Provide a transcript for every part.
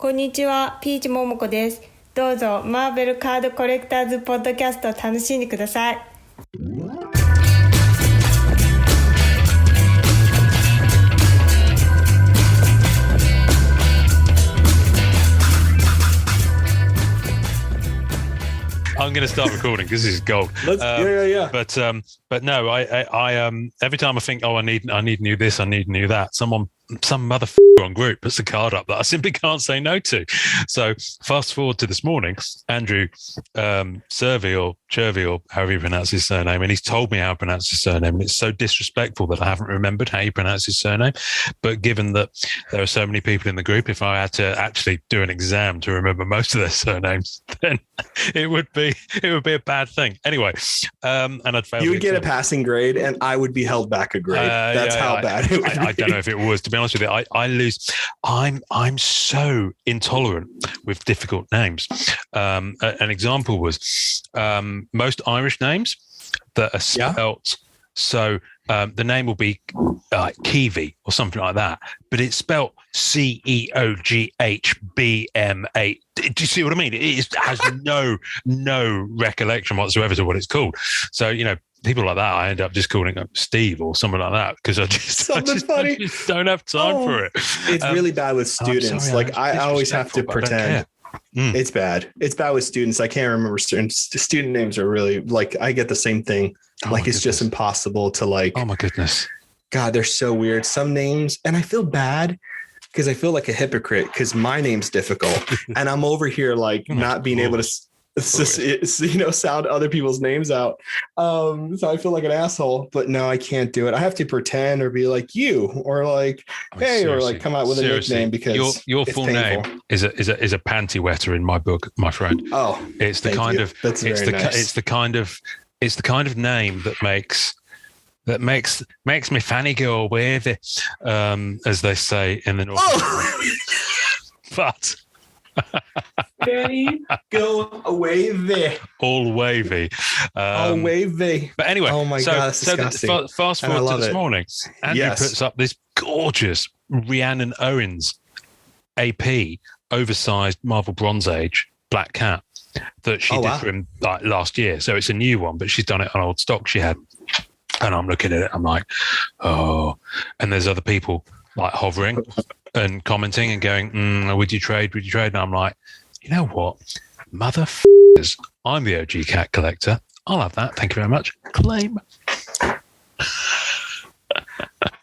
こんにちは、ピーチモモコです。どうぞマーベルカードコレクターズポッドキャストを楽しんでください。I'm going to start recording because this is gold. Yeah. But no, I every time I think, I need new this, I need new that, some motherfucker on group puts a card up that I simply can't say no to. So fast forward to this morning, Andrew Cervi or Chervy or however you pronounce his surname, and he's told me how to pronounce his surname, and it's so disrespectful that I haven't remembered how you pronounce his surname. But given that there are so many people in the group, if I had to actually do an exam to remember most of their surnames, then it would be a bad thing. Anyway, and I'd fail. You would get a passing grade, and I would be held back a grade. That's how bad it would be. I don't know if it was. To be honest with you, I lose. I'm so intolerant with difficult names. An example was most Irish names that are spelt. So the name will be Kiwi or something like that, but it's spelt Ceoghbma. Do you see what I mean? It has no recollection whatsoever to what it's called. So, people like that, I end up just calling it Steve or something like that because I just don't have time for it. It's really bad with students. I always have to pretend. It's bad. It's bad with students. I can't remember certain student names are really I get the same thing. It's just impossible to Oh my goodness. God, they're so weird. Some names, and I feel bad because I feel like a hypocrite because my name's difficult and I'm over here not being able to sound other people's names out. So I feel like an asshole, but no, I can't do it. I have to pretend or be like you or hey, or come out with a nickname because your full name is a panty wetter in my book, my friend. Oh, it's the kind of name that makes me fanny go wavy, as they say in the north. But fanny go wavy, all wavy, all wavy. But anyway, oh my God, that's disgusting. Fast forward to this morning, Andrew puts up this gorgeous Rhiannon Owens AP oversized Marvel Bronze Age black cat that she did for him last year. So it's a new one, but she's done it on old stock she had. And I'm looking at it, I'm like, oh. And there's other people hovering and commenting and going, would you trade? And I'm like, you know what? Motherfuckers, I'm the OG cat collector. I'll have that. Thank you very much. Claim.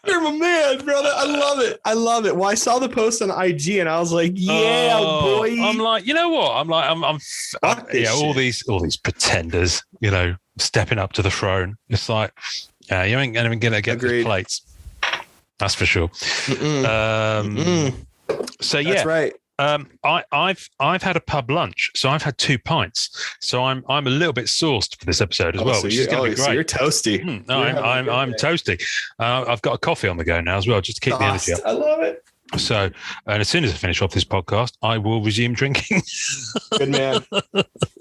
You're my man, brother. I love it. Well, I saw the post on IG and I was like, yeah, boy. I'm like, you know what? I'm all these pretenders, stepping up to the throne. It's like, you ain't even gonna get these plates. That's for sure. So yeah, that's right. I've had a pub lunch, so I've had 2 pints. So I'm a little bit sauced for this episode as well, which is going to be great. So you're toasty. I'm toasty. I've got a coffee on the go now as well, just to keep the energy up. I love it. So, and as soon as I finish off this podcast, I will resume drinking. Good man.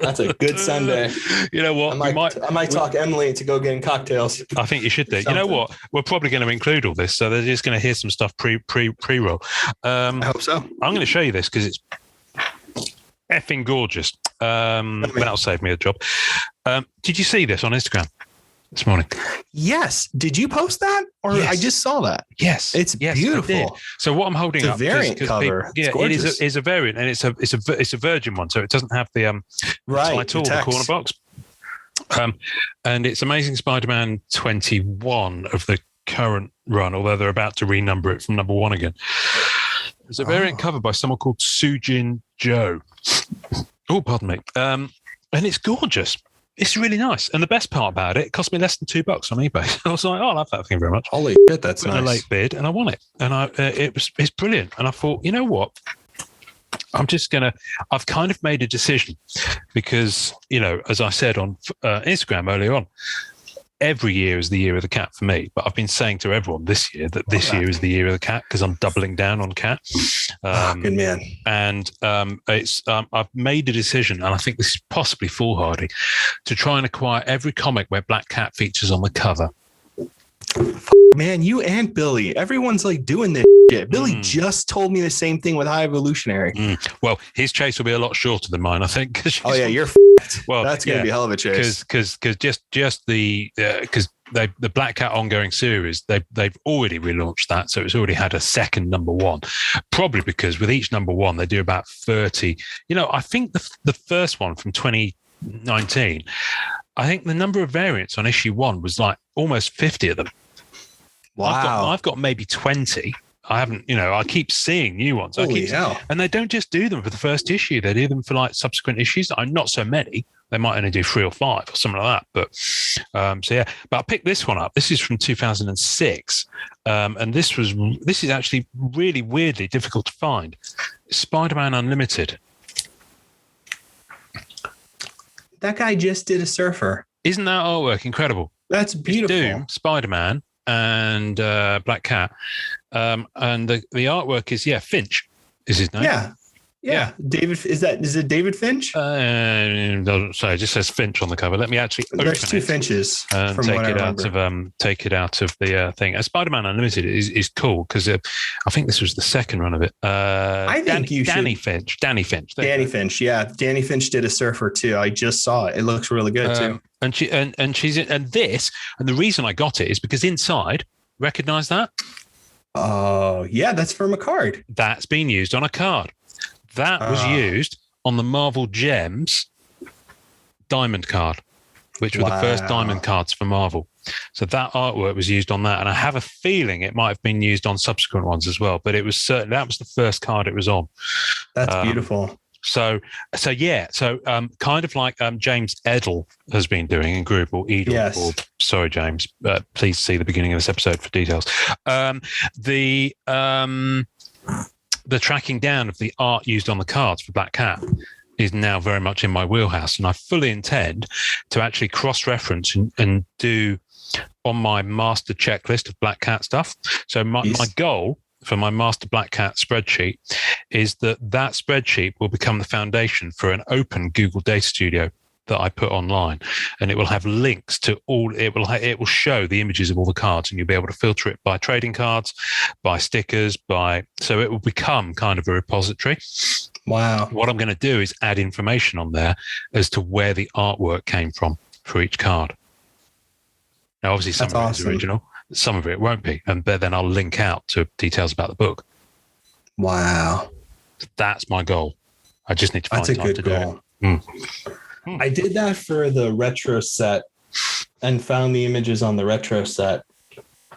That's a good Sunday. You know what? I might talk Emily into go getting cocktails. I think you should do. You know what? We're probably going to include all this, so they're just going to hear some stuff pre-roll. I hope so. I'm going to show you this because it's effing gorgeous. That'll save me a job. Did you see this on Instagram this morning? Yes. Did you post that? Or yes. I just saw that. Yes. It's beautiful. So what I'm holding up, variant cover. It is a variant, and it's a virgin one, so it doesn't have the title, the corner box. And it's Amazing Spider-Man 21 of the current run, although they're about to renumber it from number 1 again. There's a variant cover by someone called Sujin Joe. Oh, pardon me. And it's gorgeous. It's really nice. And the best part about it cost me less than $2 on eBay. I was like, I love that. Thank you very much. Holy shit, that's nice. A late bid, and I won it. And it's brilliant. And I thought, you know what? I've kind of made a decision because, as I said on Instagram earlier on, every year is the year of the cat for me. But I've been saying to everyone this year that this year is the year of the cat because I'm doubling down on cat. Good man. And I've made a decision, and I think this is possibly foolhardy, to try and acquire every comic where Black Cat features on the cover. Man, you and Billy, everyone's like doing this shit. Billy just told me the same thing with High Evolutionary. Well, his chase will be a lot shorter than mine, I think. Oh yeah, you're well. That's going to be a hell of a chase. Because just the the Black Cat ongoing series, they've already relaunched that, so it's already had a second number one. Probably because with each number one they do about 30. I think the first one from 2019. I think the number of variants on issue one was like almost 50 of them. Wow. I've got maybe 20. I haven't, I keep seeing new ones. Holy hell. And they don't just do them for the first issue. They do them for like subsequent issues. Not so many. They might only do 3 or 5 or something like that. But so yeah, but I picked this one up. This is from 2006. And this is actually really weirdly difficult to find. Spider-Man Unlimited. That guy just did a Surfer. Isn't that artwork incredible? That's beautiful. It's Doom, Spider-Man, and Black Cat. And the artwork is, Finch is his name. Yeah. David, is it David Finch? Doesn't say, it just says Finch on the cover. Let me actually open There's 2 it Finches and from what I remember. take it out of the thing. Spider-Man Unlimited is cool because I think this was the second run of it. I think Danny Finch. Danny Finch, yeah. Danny Finch did a Surfer too. I just saw it. It looks really good too. And she's in this, and the reason I got it is because inside, recognize that? Oh, yeah, that's from a card. That's been used on a card. That was used on the Marvel Gems diamond card, which were the first diamond cards for Marvel. So that artwork was used on that. And I have a feeling it might have been used on subsequent ones as well, but it was certain that was the first card it was on. That's beautiful. So kind of like James Edel has been doing in group, or Edel. Yes. Or, sorry, James, please see the beginning of this episode for details. The tracking down of the art used on the cards for Black Cat is now very much in my wheelhouse, and I fully intend to actually cross-reference and do on my master checklist of Black Cat stuff. So my goal for my master Black Cat spreadsheet is that spreadsheet will become the foundation for an open Google Data Studio that I put online, and it will have links to all. It will show the images of all the cards, and you'll be able to filter it by trading cards, by stickers, so it will become kind of a repository. Wow. What I'm going to do is add information on there as to where the artwork came from for each card. Now, obviously, some of it is original, some of it won't be, but then I'll link out to details about the book. Wow. That's my goal. I just need to find time to do it. I did that for the retro set and found the images on the retro set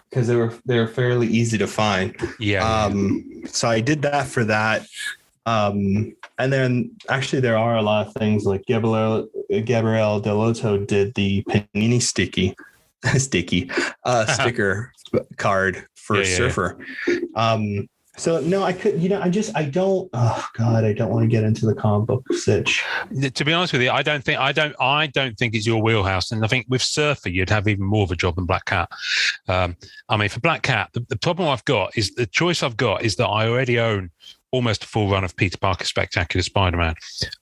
because they were fairly easy to find. Yeah. So I did that for that. And then actually there are a lot of things like Gabriel Delotto did the Panini sticker card for Surfer. Yeah. So no, I could, I don't want to get into the comic book sitch. To be honest with you, I don't think it's your wheelhouse. And I think with Surfer, you'd have even more of a job than Black Cat. For Black Cat, the problem I've got is the choice I've got is that I already own almost a full run of Peter Parker Spectacular Spider-Man.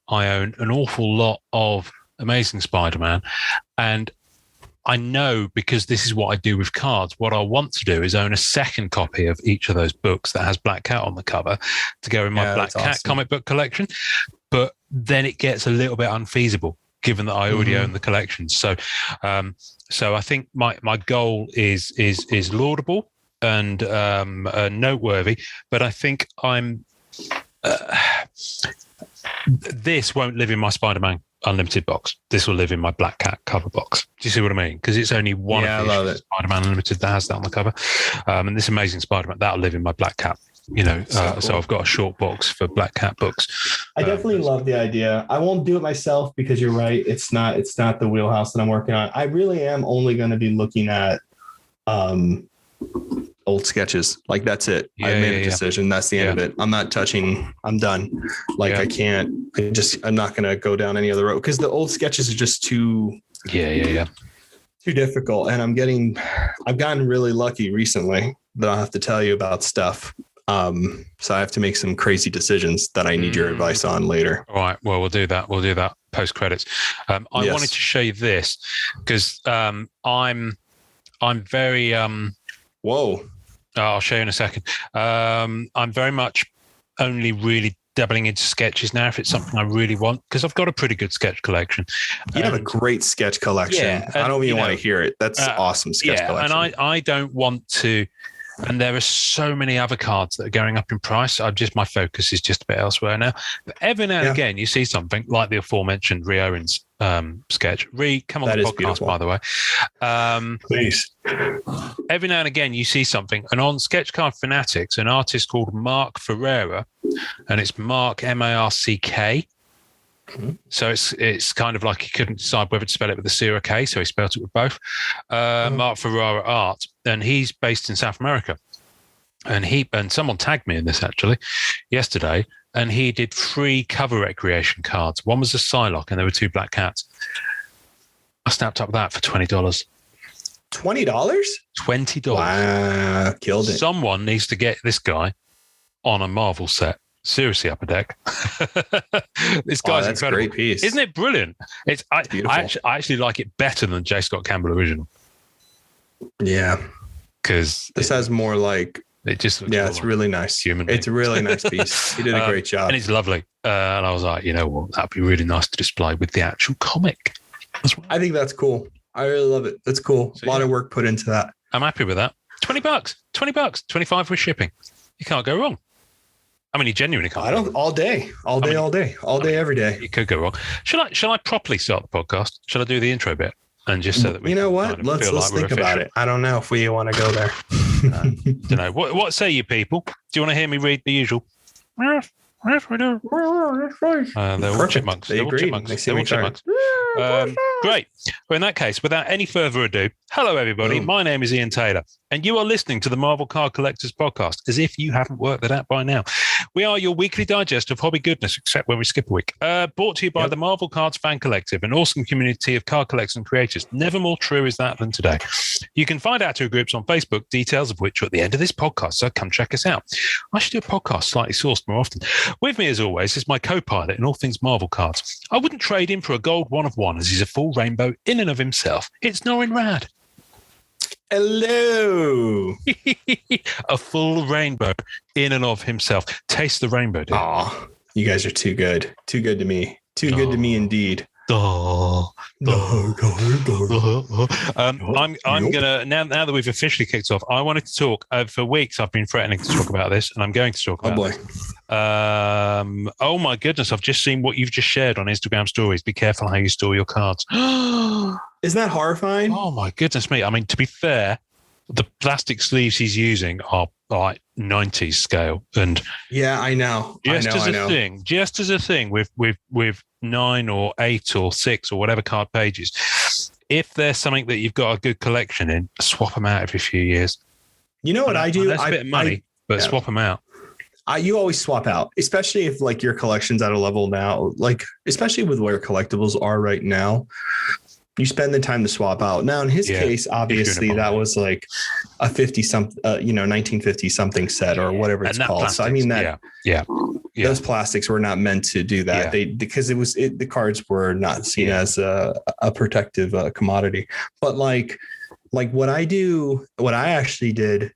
I own an awful lot of Amazing Spider-Man, and I know, because this is what I do with cards, what I want to do is own a second copy of each of those books that has Black Cat on the cover to go in my Black Cat comic book collection. But then it gets a little bit unfeasible given that I already own the collection. So I think my goal is laudable and noteworthy, but I think this won't live in my Spider-Man Unlimited box. This will live in my Black Cat cover box. Do you see what I mean? Because it's only one of the Spider-Man Unlimited that has that on the cover. And this Amazing Spider-Man, that'll live in my Black Cat. So I've got a short box for Black Cat books. I definitely love the idea. I won't do it myself because you're right. It's not the wheelhouse that I'm working on. I really am only going to be looking at old sketches. Like, that's it. I made a decision. That's the end of it. I'm not touching. I'm done. I'm not going to go down any other road because the old sketches are just too difficult. And I've gotten really lucky recently that I'll have to tell you about stuff. So I have to make some crazy decisions that I need your advice on later. All right. Well, we'll do that post credits. I wanted to show you this because I'm very Whoa. I'll show you in a second. I'm very much only really dabbling into sketches now if it's something I really want, because I've got a pretty good sketch collection. You have a great sketch collection. Yeah, I don't even want to hear it. That's awesome sketch collection. And I don't want to. And there are so many other cards that are going up in price. My focus is just a bit elsewhere now. But every now and again, you see something like the aforementioned Ree Owens sketch. Ree, come on the podcast, beautiful. By the way. Please. Every now and again, you see something. And on Sketch Card Fanatics, an artist called Mark Ferreira, and it's Mark, M-A-R-C-K. Mm-hmm. So it's kind of like he couldn't decide whether to spell it with a C or a K, so he spelled it with both. Mark Ferrara Art, and he's based in South America. And someone tagged me in this actually yesterday, and he did 3 cover recreation cards. One was a Psylocke, and there were 2 black cats. I snapped up that for $20. $20? $20. Wow, killed it. Someone needs to get this guy on a Marvel set. Seriously, Upper Deck. This guy's incredible. A great piece. Isn't it brilliant? I actually like it better than J. Scott Campbell original. Yeah, because this has more like it just looks it's like really nice. Human. It's a really nice piece. He did a great job, and it's lovely. And I was like, you know what, that'd be really nice to display with the actual comic. I think that's cool. I really love it. That's cool. So, a lot of work put into that. I'm happy with that. $20, $25 with shipping. You can't go wrong. I mean, you genuinely can't. I don't. All day, every day. You could go wrong. Shall I properly start the podcast? Shall I do the intro bit and just so that we? You know what? Kind of let's think about it. I don't know if we want to go there. Don't know. What say you people? Do you want to hear me read the usual? Yes, we do. They're all chipmunks. They agree. They're all chipmunks. Great. Well, in that case, without any further ado, hello, everybody. My name is Ian Taylor, and you are listening to the Marvel Card Collectors Podcast, as if you haven't worked that out by now. We are your weekly digest of hobby goodness, except when we skip a week. Brought to you by the Marvel Cards Fan Collective, an awesome community of card collectors and creators. Never more true is that than today. You can find our 2 groups on Facebook, details of which are at the end of this podcast, so come check us out. I should do a podcast slightly sourced more often. With me, as always, is my co-pilot in all things Marvel cards. I wouldn't trade him for a gold one of one, as he's a full rainbow in and of himself. It's Norrin Rad. Hello. A full rainbow in and of himself. Taste the rainbow, dude. Oh, you guys are too good. Too good to me. Too good to me indeed. I'm gonna now that we've officially kicked off, I wanted to talk for weeks. I've been threatening to talk about this, and I'm going to talk about this. Oh my goodness, I've just seen what you've just shared on Instagram stories. Be careful how you store your cards. Isn't that horrifying? Oh my goodness me. I mean, to be fair, the plastic sleeves he's using are like 90s scale, and yeah, I know. Just as a thing with 9 or 8 or 6 or whatever card pages, if there's something that you've got a good collection in, swap them out every few years. You know what I do? That's a bit of money, but swap them out. You always swap out, especially if like your collection's at a level now, like especially with where collectibles are right now. You spend the time to swap out. Now, in his case, obviously that was like a 1950 something set or whatever it's called. Plastics, so I mean those plastics were not meant to do that. Because the cards were not seen as a protective commodity. But like what I actually did.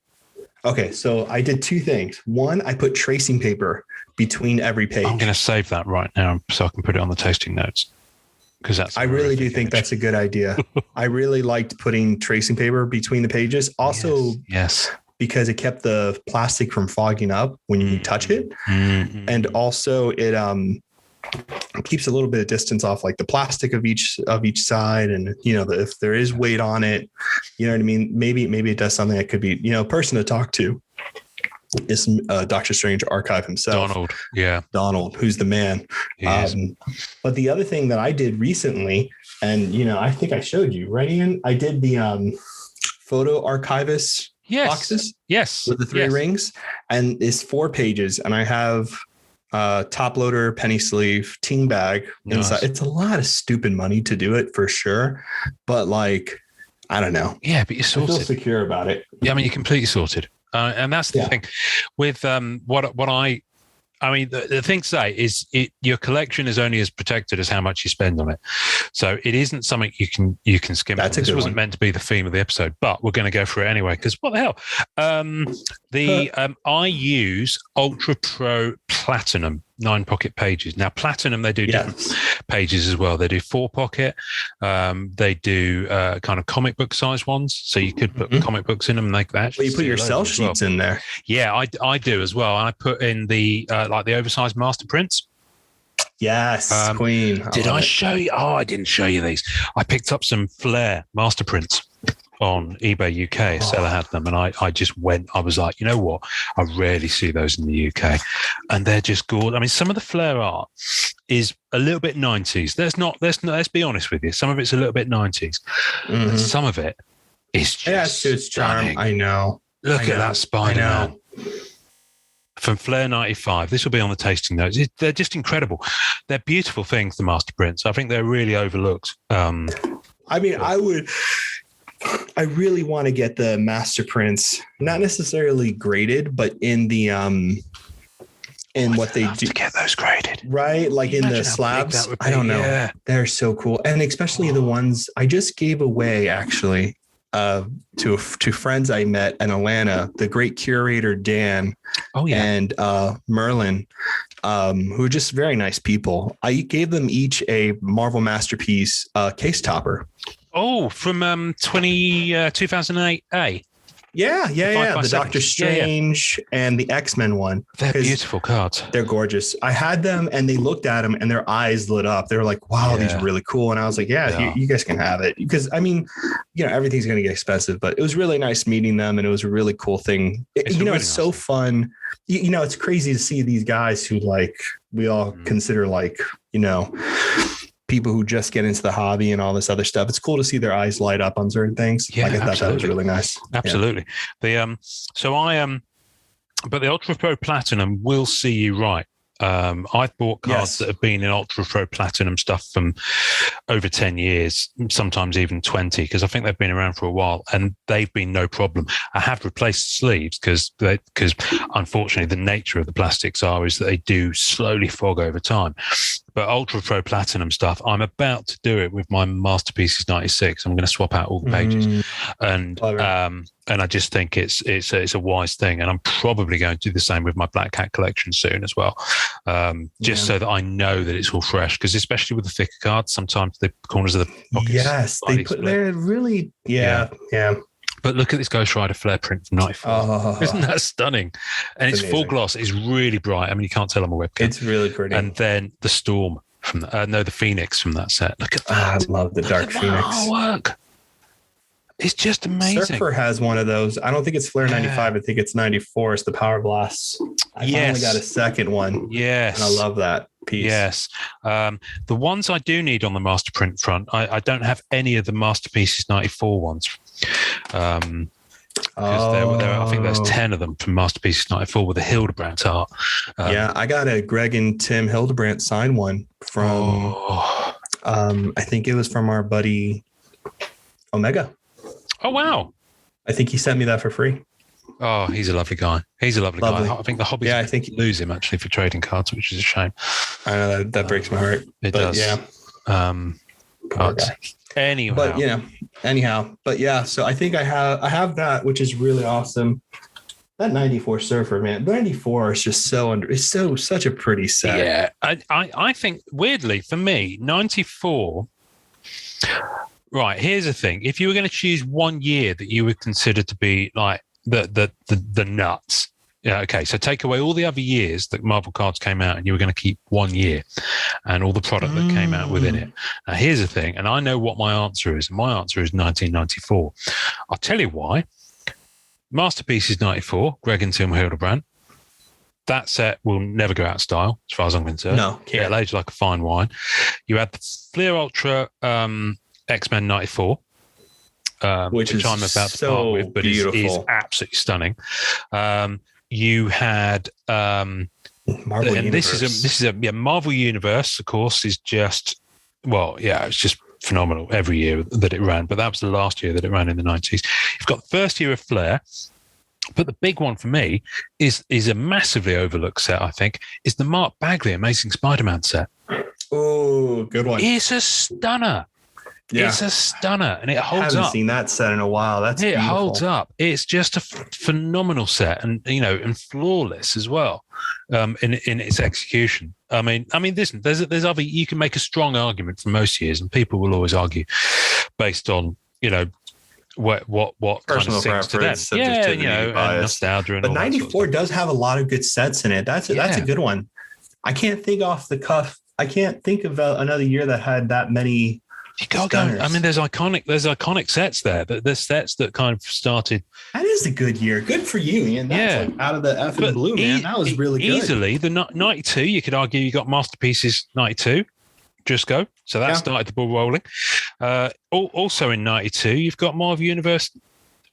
Okay, so I did 2 things. One, I put tracing paper between every page. I'm going to save that right now so I can put it on the tasting notes. I really do think that's a good idea. I really liked putting tracing paper between the pages. Also, yes, because it kept the plastic from fogging up when you touch it. Mm-hmm. And also it keeps a little bit of distance off like the plastic of each side. And, if there is weight on it, you know what I mean? Maybe it does something that could be, a person to talk to. Is Doctor Strange archive himself. Donald, who's the man. But the other thing that I did recently, and I think I showed you, right, Ian? I did the photo archivist boxes. Yes. With the 3 rings. And it's 4 pages. And I have top loader, penny sleeve, team bag inside. It's a lot of stupid money to do it for sure. But like, I don't know. Yeah, but you're sorted. I feel secure about it. Yeah, I mean, you're completely sorted. And that's the thing with what I I mean, the thing to say is your collection is only as protected as how much you spend on it. So it isn't something you can skim. That's from. a This good wasn't one. meant to be the theme of the episode, but we're going to go through it anyway because what the hell? I use Ultra Pro Platinum 9-pocket pages. Now, Platinum, they do different pages as well. They do 4-pocket. They do kind of comic book size ones. So you could put comic books in them and make that. Well, you put your cell sheets in there. Yeah, I do as well. I put in the like the oversized master prints. Yes, Queen. Did I show you? Oh, I didn't show you these. I picked up some Flair master prints on eBay UK. A seller had them, and I just went. I was like, you know what? I rarely see those in the UK, and they're just gorgeous. I mean, some of the Flair art is a little bit 90s. Let's be honest with you. Some of it's a little bit 90s, but some of it is just its charm. I know. Look at that Spider-Man. From Flair 95. This will be on the tasting notes. They're just incredible. They're beautiful things, the master prints. I think they're really overlooked. I mean, I really want to get the master prints, not necessarily graded, but in the in what they do to get those graded, right? Like in the slabs. I don't know. Yeah. They're so cool, and especially the ones I just gave away actually. To friends I met in Atlanta, the great curator Dan and Merlin, who are just very nice people. I gave them each a Marvel Masterpiece case topper. Oh, from 2008. Yeah. The Doctor Strange and the X-Men one. They're beautiful cards. They're gorgeous. I had them and they looked at them and their eyes lit up. They were like, wow, these are really cool. And I was like, you guys can have it. Because, I mean, everything's going to get expensive, but it was really nice meeting them. And it was a really cool thing. It's so fun. It's crazy to see these guys who we all consider people who just get into the hobby and all this other stuff. It's cool to see their eyes light up on certain things. Yeah, I thought that was really nice. Absolutely. Yeah. But the Ultra Pro Platinum will see you right. I've bought cards that have been in Ultra Pro Platinum stuff from over 10 years, sometimes even 20, because I think they've been around for a while and they've been no problem. I have replaced sleeves because unfortunately the nature of the plastics is that they do slowly fog over time. But Ultra Pro Platinum stuff, I'm about to do it with my Masterpieces 96. I'm going to swap out all the pages, and I just think it's a wise thing. And I'm probably going to do the same with my Black Cat collection soon as well, so that I know that it's all fresh. Because especially with the thicker cards, sometimes the corners of the pockets they're really yeah. But look at this Ghost Rider Flair print from 94. Isn't that stunning? And it's full gloss. It's really bright. I mean, you can't tell on my webcam. It's really pretty. And then the Storm from the Phoenix from that set. Look at that. I love the Dark Phoenix. Artwork. It's just amazing. Surfer has one of those. I don't think it's Flair 95. I think it's 94. It's the Power Blast. I finally got a second one. Yes. And I love that piece. Yes. The ones I do need on the master print front, I don't have any of the Masterpieces 94 ones. I think there's 10 of them from Masterpieces 94 with the Hildebrandt art. I got a Greg and Tim Hildebrandt signed one from, I think it was from our buddy Omega. Oh, wow. I think he sent me that for free. Oh, he's a lovely guy. Guy. I think the hobby lose him actually for trading cards, which is a shame. I know that breaks my heart. It does. Yeah. Anyhow. But yeah, so I think I have that, which is really awesome. That 94 Surfer, man. 94 is just such a pretty set. Yeah. I think weirdly for me, 94. Right, here's the thing. If you were going to choose 1 year that you would consider to be like the nuts. Yeah, okay. So take away all the other years that Marvel cards came out and you were going to keep 1 year and all the product that came out within it. Now, here's the thing. And I know what my answer is. And my answer is 1994. I'll tell you why. Masterpieces 94, Greg and Tim Hildebrandt. That set will never go out of style, as far as I'm concerned. No, can't. It'll age like a fine wine. You had the Flair Ultra X-Men 94. Which I'm about to part with, but is absolutely stunning. You had Marvel Universe. This is a Marvel Universe, of course, is just it's just phenomenal every year that it ran, but that was the last year that it ran in the 90s. You've got the first year of Flair, But the big one for me is a massively overlooked set, I think, is the Mark Bagley Amazing Spider-Man set. Oh, good one. It's a stunner. Yeah. It's a stunner, and it I holds haven't up. seen that set in a while. That's It beautiful. holds up. It's just a phenomenal set, and and flawless as well, in its execution. I mean, listen, there's other. You can make a strong argument for most years, and people will always argue based on what kind of sings to them. Yeah, and nostalgia and but all that 94 sort of does have a lot of good sets in it. That's a good one. I can't think off the cuff. I can't think of another year that had that many. You gotta go. I mean, there's iconic sets there. There's sets that kind of started. That is a good year. Good for you, Ian. That's like out of the effing blue, man. That was really good. Easily, the 92. You could argue you got Masterpieces 92. Just go. So that started the ball rolling. Also in 92, you've got Marvel Universe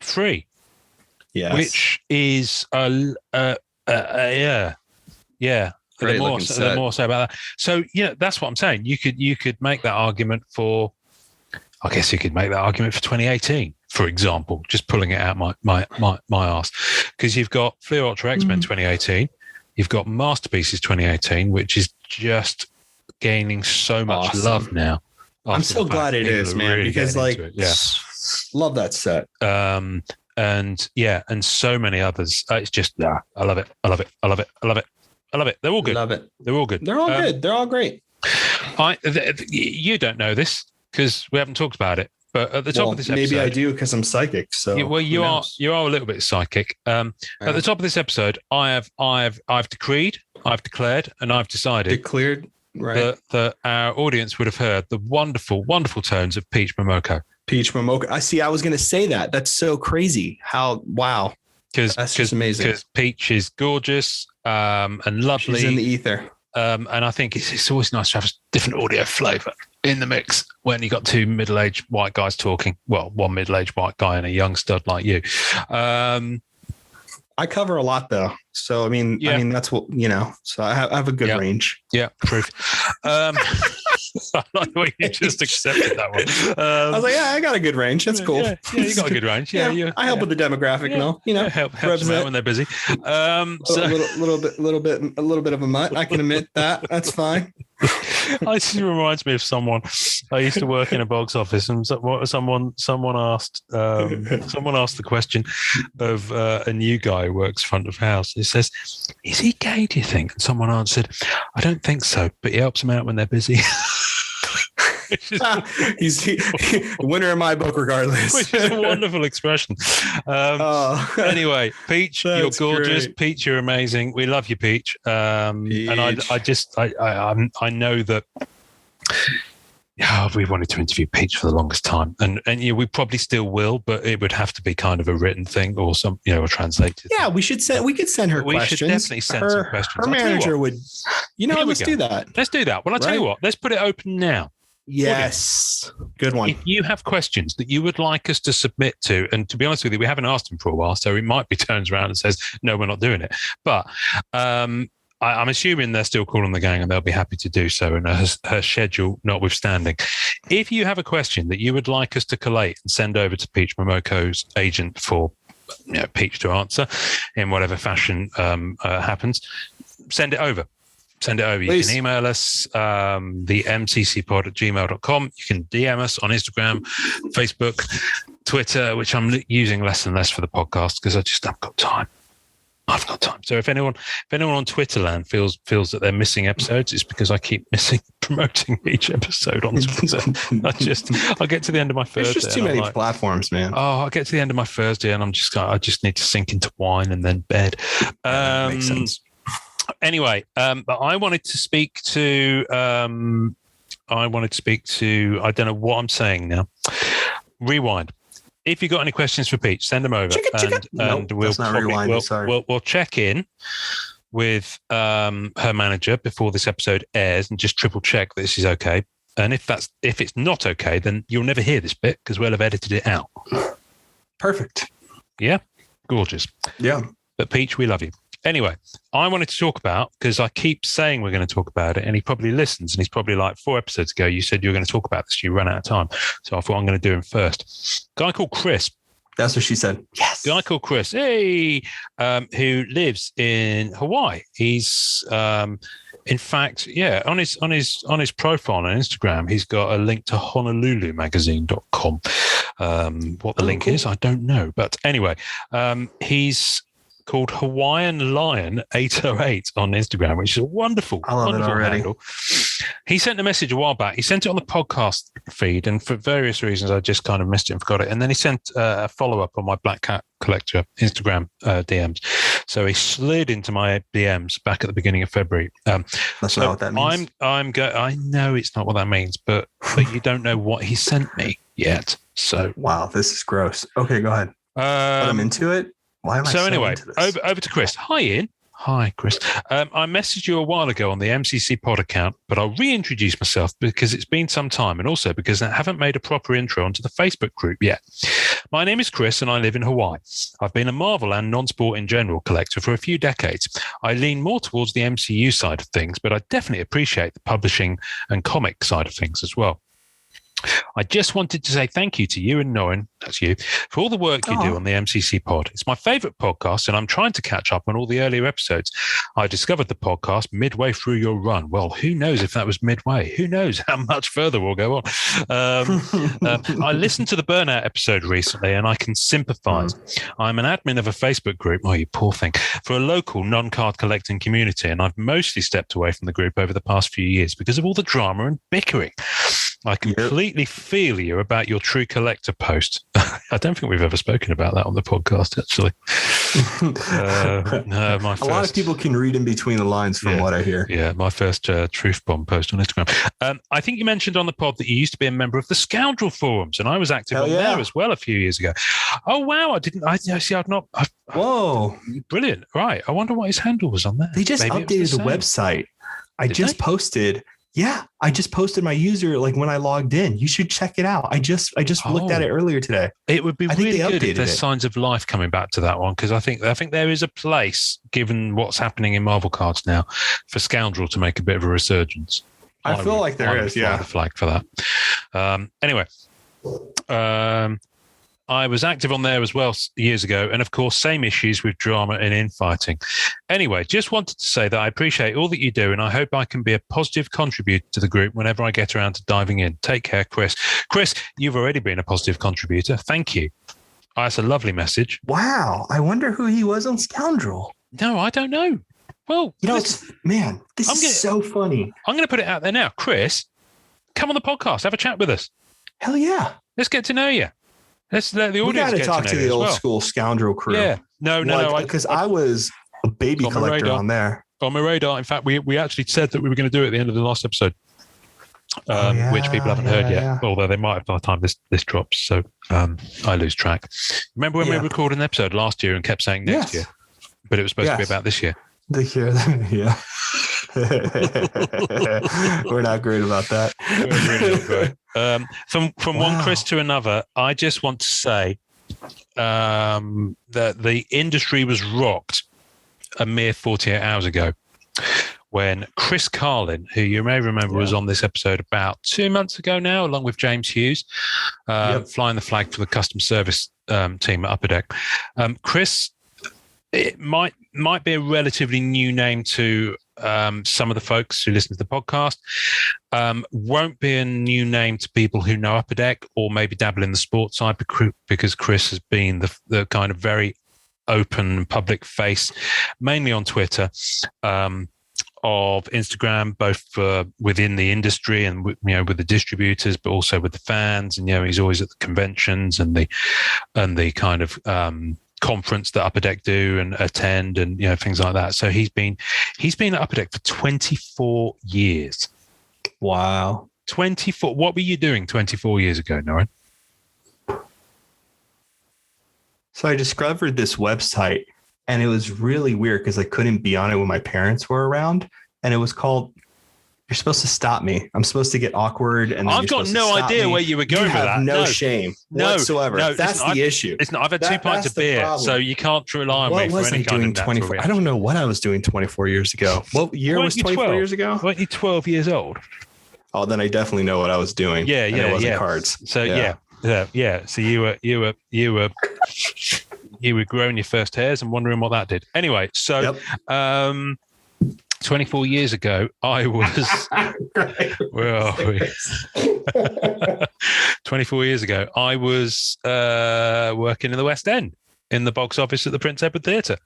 3. Yes. Which is yeah. The more so about that. So that's what I'm saying. You could make that argument for. I guess you could make that argument for 2018, for example. Just pulling it out my arse, because you've got Fleer Ultra X-Men 2018, you've got Masterpieces 2018, which is just gaining so much love now. I'm so glad it is, man, really because love that set. And so many others. It's just I love it. I love it. I love it. I love it. I love it. They're all good. Love it. They're all good. They're all good. They're all great. You don't know this because we haven't talked about it. But at the top of this episode, maybe I do because I'm psychic. So you are a little bit psychic. At the top of this episode, I've decreed, I've declared, and I've decided that our audience would have heard the wonderful, wonderful tones of Peach Momoko. Peach Momoko. I was going to say that. That's so crazy. Wow. That's just amazing. Because Peach is gorgeous and lovely. She's in the ether. And I think it's always nice to have a different audio flavor in the mix when you got two middle-aged white guys talking. Well, one middle-aged white guy and a young stud like you. I cover a lot though. So, I mean, that's what, so I have a good range. Yeah. Truth. I like the way you just accepted that one. I was like, I got a good range. That's cool. Yeah, you got a good range. Yeah. I help with the demographic and all, help them out when they're busy. A little bit of a mutt. I can admit that. That's fine. It reminds me of someone. I used to work in a box office, and someone asked the question of a new guy who works front of house. He says, "Is he gay? Do you think?" And someone answered, "I don't think so, but he helps them out when they're busy." He's winner in my book regardless. Which is a wonderful expression. Anyway, Peach, you're gorgeous. Great. Peach, you're amazing. We love you, Peach. And I know that we wanted to interview Peach for the longest time, and we probably still will, but it would have to be kind of a written thing or some a translated. Yeah, we could send her questions. We should definitely send some questions. Her manager would. Let's do that. Let's do that. Well, I'll tell you what. Let's put it open now. Yes. Good one. If you have questions that you would like us to submit to, and to be honest with you, we haven't asked him for a while, so he might be turns around and says, no, we're not doing it. But I'm assuming they're still calling the gang and they'll be happy to do so, and her schedule notwithstanding. If you have a question that you would like us to collate and send over to Peach Momoko's agent for Peach to answer in whatever fashion happens, send it over. Send it over. You Please. Can email us, the mccpod@gmail.com. You can DM us on Instagram, Facebook, Twitter, which I'm using less and less for the podcast because I just haven't got time. I've got time. So if anyone on Twitterland feels that they're missing episodes, it's because I keep promoting each episode on Twitter. I get to the end of my Thursday. There's just too many platforms, man. I get to the end of my Thursday and I just need to sink into wine and then bed. Makes sense. Anyway, but I wanted to speak to. I don't know what I'm saying now. Rewind. If you got any questions for Peach, send them over, and we'll check in with her manager before this episode airs and just triple check that this is okay. And if it's not okay, then you'll never hear this bit because we'll have edited it out. Perfect. Yeah, gorgeous. Yeah, but Peach, we love you. Anyway, I wanted to talk about, because I keep saying we're going to talk about it, and he probably listens, and he's probably like 4 episodes ago, you said you were going to talk about this, you ran out of time. So I thought I'm going to do him first. A guy called Chris That's what she said. Yes. Guy called Chris, who lives in Hawaii. He's in fact, on his profile on Instagram, he's got a link to honolulumagazine.com. What the link is, I don't know. But anyway, he's called Hawaiian Lion 808 on Instagram, which is a wonderful handle. He sent a message a while back. He sent it on the podcast feed, and for various reasons, I just kind of missed it and forgot it. And then he sent a follow-up on my Black Cat Collector Instagram DMs. So he slid into my DMs back at the beginning of February. That's not what that means. I know it's not what that means, but you don't know what he sent me yet. So wow, this is gross. Okay, go ahead. But I'm into it. Why am I so anyway, into this? over to Chris. Hi, Ian. Hi, Chris. I messaged you a while ago on the MCC pod account, but I'll reintroduce myself because it's been some time, and also because I haven't made a proper intro onto the Facebook group yet. My name is Chris, and I live in Hawaii. I've been a Marvel and non-sport in general collector for a few decades. I lean more towards the MCU side of things, but I definitely appreciate the publishing and comic side of things as well. I just wanted to say thank you to you and Noan, that's you, for all the work you do on the MCC pod. It's my favorite podcast, and I'm trying to catch up on all the earlier episodes. I discovered the podcast midway through your run. Well, who knows if that was midway? Who knows how much further we'll go on? I listened to the Burnout episode recently, and I can sympathize. I'm an admin of a Facebook group, oh, you poor thing, for a local non-card collecting community, and I've mostly stepped away from the group over the past few years because of all the drama and bickering. I completely feel you about your True Collector post. I don't think we've ever spoken about that on the podcast, actually. A lot of people can read in between the lines from what I hear. Yeah, my first Truth Bomb post on Instagram. I think you mentioned on the pod that you used to be a member of the Scoundrel Forums, and I was active on there as well a few years ago. Oh, wow. Whoa. Brilliant. Right. I wonder what his handle was on there. They just updated the website. I just posted my user like when I logged in. You should check it out. I just looked at it earlier today. It would be really good if there's signs of life coming back to that one, because I think there is a place, given what's happening in Marvel cards now, for Scoundrel to make a bit of a resurgence. I feel like there is. Yeah, the flag for that. Anyway. I was active on there as well years ago. And of course, same issues with drama and infighting. Anyway, just wanted to say that I appreciate all that you do, and I hope I can be a positive contributor to the group whenever I get around to diving in. Take care, Chris. Chris, you've already been a positive contributor. Thank you. That's a lovely message. Wow. I wonder who he was on Scoundrel. No, I don't know. Well, this is so funny. I'm going to put it out there now. Chris, come on the podcast. Have a chat with us. Hell yeah. Let's get to know you. Let's let the audience get to talk to the old school Scoundrel crew. Yeah. No. Because I was a baby collector on there. On my radar. In fact, we actually said that we were going to do it at the end of the last episode, which people haven't heard yet, although they might have by the time this drops. So I lose track. Remember when we recorded an episode last year and kept saying next year, but it was supposed to be about this year? This year, yeah. We're not great about that. From one Chris to another, I just want to say that the industry was rocked a mere 48 hours ago when Chris Carlin, who you may remember was on this episode about 2 months ago now, along with James Hughes, flying the flag for the custom service team at Upper Deck. Chris, it might be a relatively new name to some of the folks who listen to the podcast. Won't be a new name to people who know Upper Deck or maybe dabble in the sports side, because Chris has been the kind of very open public face, mainly on Twitter, of Instagram, both within the industry and with the distributors, but also with the fans. And he's always at the conventions and the kind of conference that Upper Deck do and attend, and things like that. So he's been at Upper Deck for 24 years. Wow. 24. What were you doing 24 years ago, Noran? So I discovered this website, and it was really weird because I couldn't be on it when my parents were around. And it was called, "You're supposed to stop me. I'm supposed to get awkward." And I've got no idea where you were going with that. No shame whatsoever. That's the issue. Listen, I've had 2 pints of beer, so you can't rely on me for any kind of natural reaction. I don't know what I was doing 24 years ago. What year was 24 years ago? Weren't you 12 years old? Oh, then I definitely know what I was doing. Yeah. It wasn't cards. So yeah. So you were You were growing your first hairs and wondering what that did. Anyway, so 24 years ago, I was. Where are we? 24 years ago, I was working in the West End in the box office at the Prince Edward Theatre.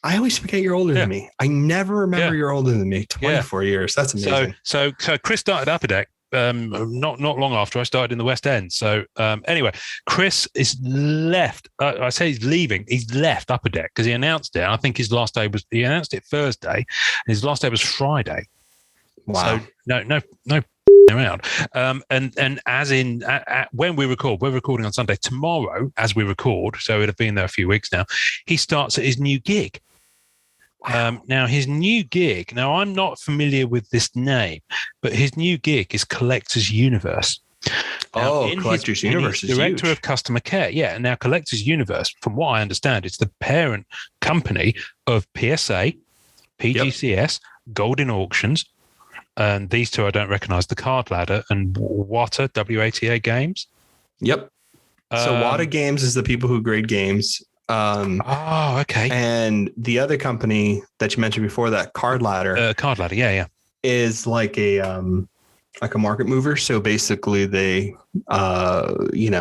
I always forget you're older than me. I never remember you're older than me. 24 years. That's amazing. So Chris started Upper Deck not long after I started in the West End. So anyway, Chris is left. I say he's leaving. He's left Upper Deck because he announced it. I think he announced it Thursday, and his last day was Friday. Wow. So no around. And as in when we're recording on Sunday. Tomorrow, as we record, so it'd have been there a few weeks now. He starts at his new gig. Now his new gig. Now I'm not familiar with this name, but his new gig is Collectors Universe. Now, Collectors Universe is director huge. of customer care. Yeah, and now Collectors Universe, from what I understand, it's the parent company of PSA, PGCS, Golden Auctions, and these two I don't recognize, the Card Ladder and WATA, WATA Games. Yep. So WATA Games is the people who grade games. Okay. And the other company that you mentioned before that, Card Ladder. Card Ladder, yeah. Is like a market mover. So basically they you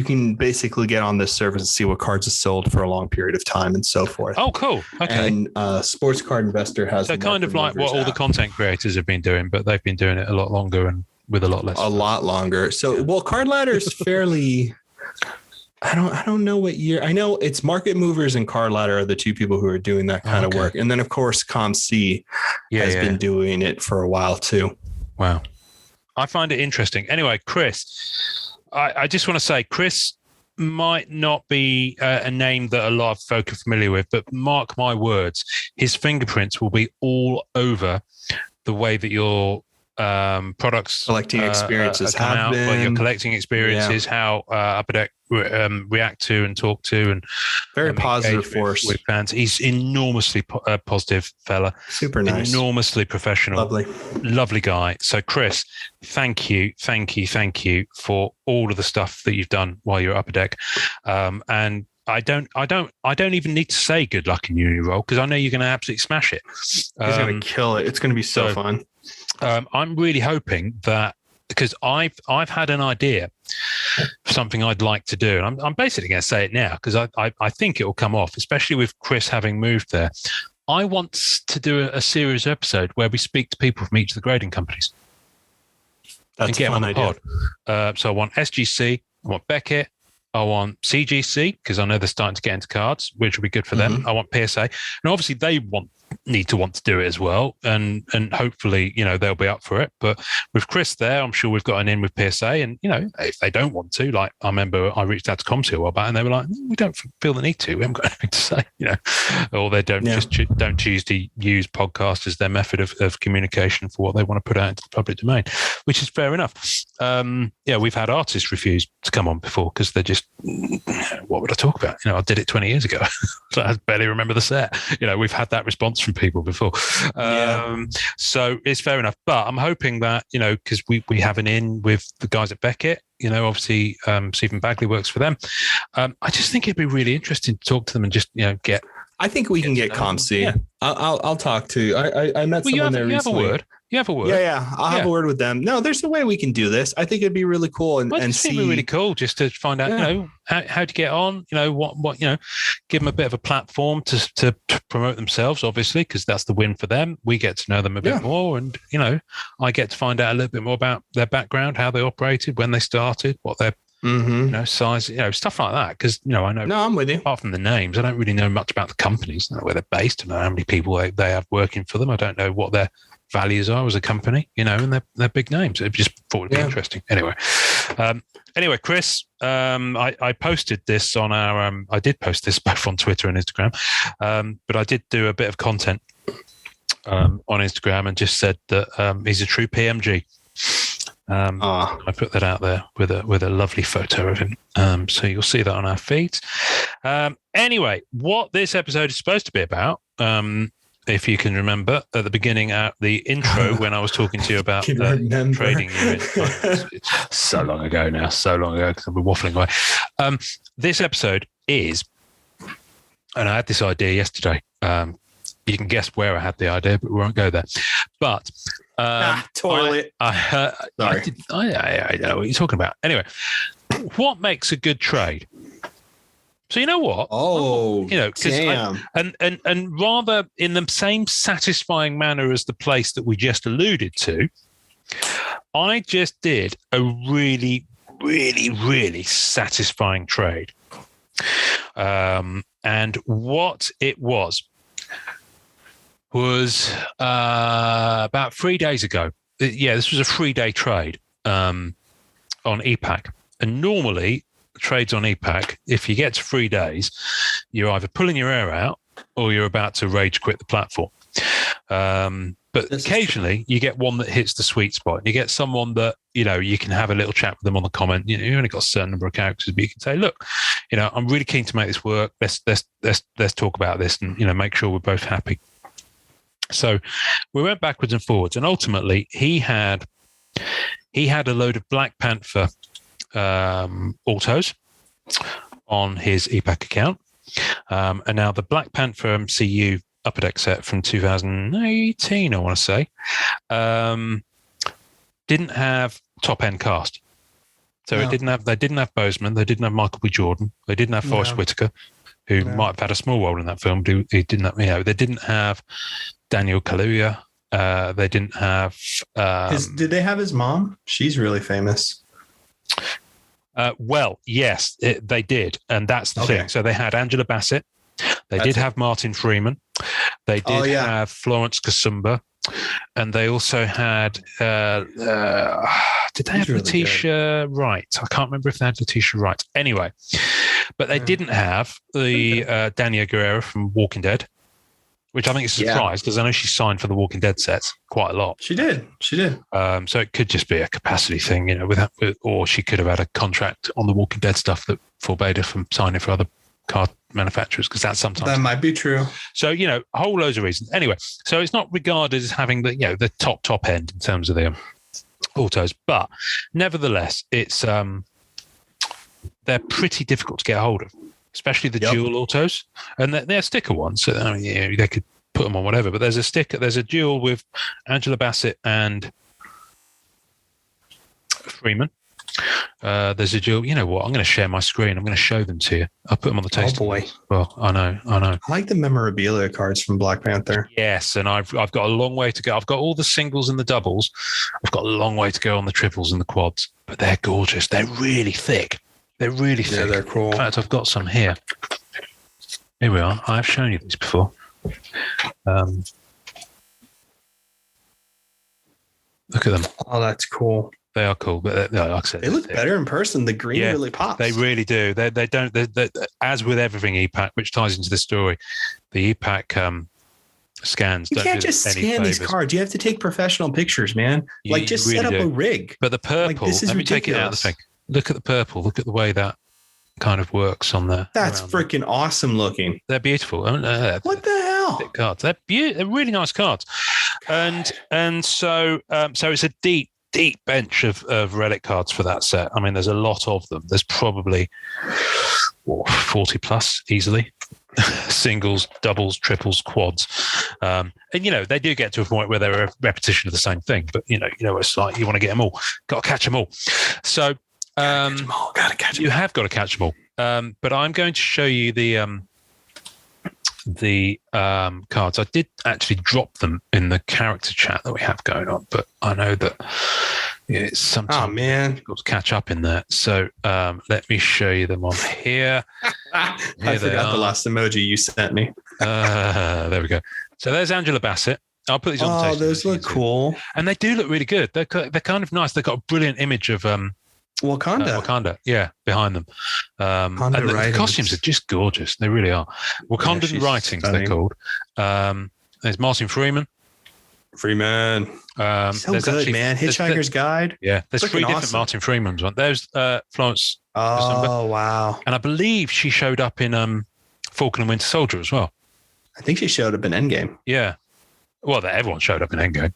can basically get on this service and see what cards are sold for a long period of time and so forth. Oh, cool. Okay. And Sports Card Investor has so kind of like what all the content creators have been doing, but they've been doing it a lot longer and with a lot less. A lot longer. So Card Ladder is fairly I don't know what year. I know it's Market Movers and Card Ladder are the two people who are doing that kind of work. And then, of course, ComC has been doing it for a while, too. Wow. I find it interesting. Anyway, Chris, I just want to say Chris might not be a name that a lot of folk are familiar with, but mark my words, his fingerprints will be all over the way that your products collecting experiences come out, but your collecting experiences, how Upper Deck react to and talk to, and very positive force with fans. He's enormously positive fella, super nice, enormously professional, lovely guy. So Chris, thank you for all of the stuff that you've done while you're at Upper Deck, and I don't even need to say good luck in your new role because I know you're going to absolutely smash it. He's going to kill it. It's going to be so fun. I'm really hoping that, because I've had an idea for something I'd like to do, and I'm basically going to say it now because I think it will come off, especially with Chris having moved there. I want to do a series episode where we speak to people from each of the grading companies. That's a fun idea. So I want SGC, I want Beckett, I want CGC because I know they're starting to get into cards, which will be good for them. I want PSA, and obviously they need to want to do it as well, and hopefully they'll be up for it. But with Chris there, I'm sure we've got an in with PSA, and if they don't want to, like I remember I reached out to ComC a while back and they were like, we don't feel the need to, we haven't got anything to say, or they don't don't choose to use podcast as their method of communication for what they want to put out into the public domain, which is fair enough. We've had artists refuse to come on before because they're just, what would I talk about? I did it 20 years ago. So I barely remember the set. We've had that response from people before. So it's fair enough. But I'm hoping that, because we have an in with the guys at Beckett, obviously Stephen Bagley works for them. I just think it'd be really interesting to talk to them and just, get. I think we can get ComC. Yeah. I'll talk to. I met someone there recently. You have a word. Yeah. I'll have a word with them. No, there's a way we can do this. I think it'd be really cool and see. It'd be really cool just to find out, how to get on. What give them a bit of a platform to promote themselves, obviously, because that's the win for them. We get to know them a bit more, and I get to find out a little bit more about their background, how they operated, when they started, what their size, stuff like that. Because I know. No, I'm with you. Apart from the names, I don't really know much about the companies. I don't know where they're based. I don't know how many people they have working for them. I don't know what their values are as a company, and they're big names. I just thought it'd be interesting. Anyway, Chris, I posted this on our. I did post this both on Twitter and Instagram, but I did do a bit of content on Instagram and just said that he's a true PMG. I put that out there with a lovely photo of him. So you'll see that on our feeds. Anyway, what this episode is supposed to be about, if you can remember at the beginning, at the intro, when I was talking to you about trading you in. It's so long ago now, because I've been waffling away. This episode is, and I had this idea yesterday. You can guess where I had the idea, but we won't go there. But toilet. I know what you're talking about. Anyway, what makes a good trade? So you know what? Oh, damn. And rather in the same satisfying manner as the place that we just alluded to, I just did a really, really, really satisfying trade. And what it was about 3 days ago. Yeah, this was a 3-day trade on EPAC. And normally, trades on EPAC, if you get to 3 days, you're either pulling your hair out or you're about to rage quit the platform. But occasionally you get one that hits the sweet spot. You get someone that, you can have a little chat with them on the comment. You only got a certain number of characters, but you can say, look, I'm really keen to make this work. Let's talk about this and, make sure we're both happy. So we went backwards and forwards, and ultimately he had a load of Black Panther autos on his EPAC account. And now the Black Panther MCU Upper Deck set from 2018, I want to say, didn't have top end cast. So they didn't have Boseman, they didn't have Michael B. Jordan, they didn't have Forrest Whitaker, who might have had a small role in that film. They didn't have Daniel Kaluuya. They didn't have. Did they have his mom? She's really famous. Well, yes, they did, and that's the thing. So they had Angela Bassett. They did have Martin Freeman. They did have Florence Kasumba, and they also had. Did they have Letitia Wright? I can't remember if they had Letitia Wright. Anyway, but they didn't have the Dania Guerrera from Walking Dead, which I think is a surprise because I know she signed for the Walking Dead sets quite a lot. She did. So it could just be a capacity thing, or she could have had a contract on the Walking Dead stuff that forbade her from signing for other car manufacturers, because that might be true. So, whole loads of reasons. Anyway, so it's not regarded as having the top end in terms of the autos, but nevertheless, it's they're pretty difficult to get hold of, especially the dual autos, and they're sticker ones. So they could put them on whatever, but there's a dual with Angela Bassett and Freeman. There's a dual. You know what? I'm going to share my screen. I'm going to show them to you. I'll put them on the taste. Oh boy! Well, I know. I like the memorabilia cards from Black Panther. Yes, and I've got a long way to go. I've got all the singles and the doubles. I've got a long way to go on the triples and the quads, but they're gorgeous. They're really thick. They're really thick. Yeah, they're cool. In fact, I've got some here. Here we are. I've shown you these before. Look at them. Oh, that's cool. They are cool, but like I said, they look better in person. The green really pops. They really do. They don't. As with everything EPAC, which ties into the story, the EPAC scans. You can't just scan these cards. You have to take professional pictures, man. Just really set up a rig. But the purple. Let me take it out of the thing. Look at the purple. Look at the way that kind of works on there. That's freaking awesome looking. They're beautiful. What the hell? Cards. They're really nice cards. God. And so it's a deep bench of relic cards for that set. I mean, there's a lot of them. There's probably 40 plus easily. Singles, doubles, triples, quads. And, they do get to a point where they're a repetition of the same thing. But, it's like you want to get them all. Got to catch them all. So gotta catch them all. You have got to catch them all. But I'm going to show you the cards. I did actually drop them in the character chat that we have going on, but I know that it's sometimes difficult to catch up in there. So let me show you them on here. I forgot the last emoji you sent me. There we go. So there's Angela Bassett. I'll put these on the taste. Oh, those look cool. And they do look really good. They're kind of nice. They've got a brilliant image of Wakanda, behind them. And the costumes are just gorgeous. They really are. Wakandan writings, stunning. They're called. There's Martin Freeman. So good, man. Hitchhiker's Guide. Yeah, there's 3 different Martin Freemans. There's Florence. Oh, wow. And I believe she showed up in Falcon and Winter Soldier as well. I think she showed up in Endgame. Yeah. Well, everyone showed up in Endgame.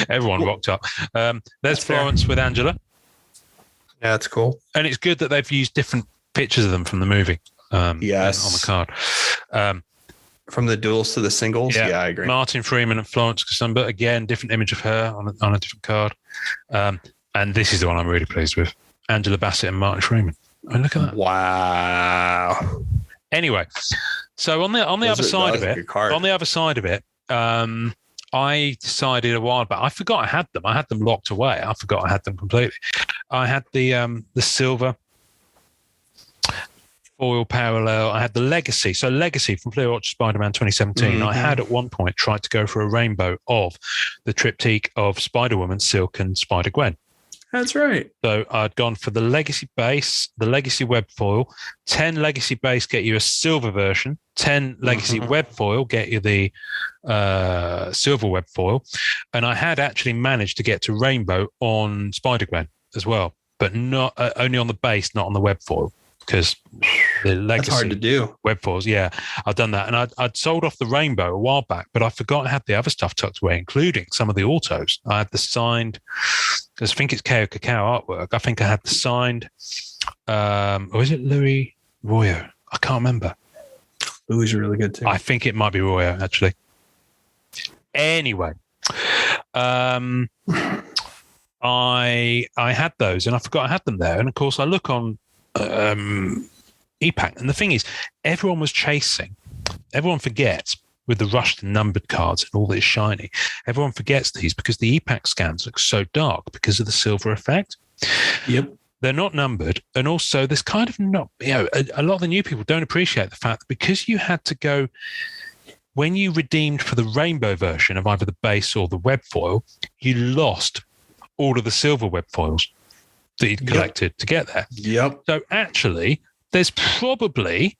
Everyone rocked up. There's Florence with Angela. Yeah, that's cool. And it's good that they've used different pictures of them from the movie. Yes. On the card. From the duels to the singles. Yeah, I agree. Martin Freeman and Florence Kasumba, again, different image of her on a different card. And this is the one I'm really pleased with. Angela Bassett and Martin Freeman. I mean, look at that. Wow. Anyway, so on the other side of it, I decided a while back. I forgot I had them. I had them locked away. I forgot I had them completely. I had the silver foil parallel. I had the Legacy. So Legacy from Clear Orchard Spider-Man 2017. Mm-hmm. I had at one point tried to go for a rainbow of the triptych of Spider-Woman, Silk, and Spider-Gwen. That's right. So I'd gone for the Legacy base, the Legacy web foil. 10 Legacy base get you a silver version. 10 Legacy web foil get you the silver web foil. And I had actually managed to get to rainbow on Spider-Gwen as well, but not only on the base, not on the web foil, because the Legacy that's hard to do. Web foils. Yeah, I've done that. And I'd sold off the rainbow a while back, but I forgot I had the other stuff tucked away, including some of the autos. I had the signed, I think it's KO Cacao artwork. I think I had the signed, or is it Louis Royo? I can't remember. Louis is really good too. I think it might be Royo, actually. Anyway, I had those and I forgot I had them there. And of course I look on EPAC, and the thing is, everyone was chasing. Everyone forgets with the rushed and numbered cards and all this shiny. Everyone forgets these because the EPAC scans look so dark because of the silver effect. Yep. They're not numbered. And also there's kind of not, a lot of the new people don't appreciate the fact that because you had to go, when you redeemed for the rainbow version of either the base or the web foil, you lost all of the silver web foils that you'd collected to get there. Yep. So actually, there's probably,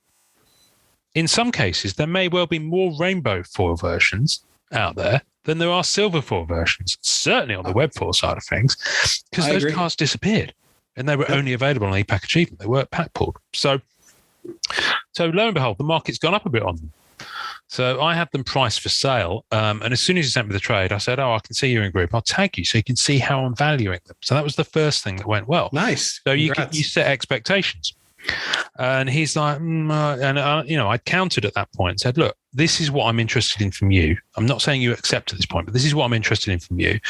in some cases, there may well be more rainbow foil versions out there than there are silver foil versions, certainly on the web foil side of things, because those cards disappeared and they were only available on EPAC Achievement. They weren't pack pulled. So lo and behold, the market's gone up a bit on them. So I had them priced for sale. And as soon as you sent me the trade, I said, I can see you're in group. I'll tag you so you can see how I'm valuing them. So that was the first thing that went well. Nice. So you set expectations. And he's like, I countered at that point and said, look, this is what I'm interested in from you. I'm not saying you accept at this point, but this is what I'm interested in from you.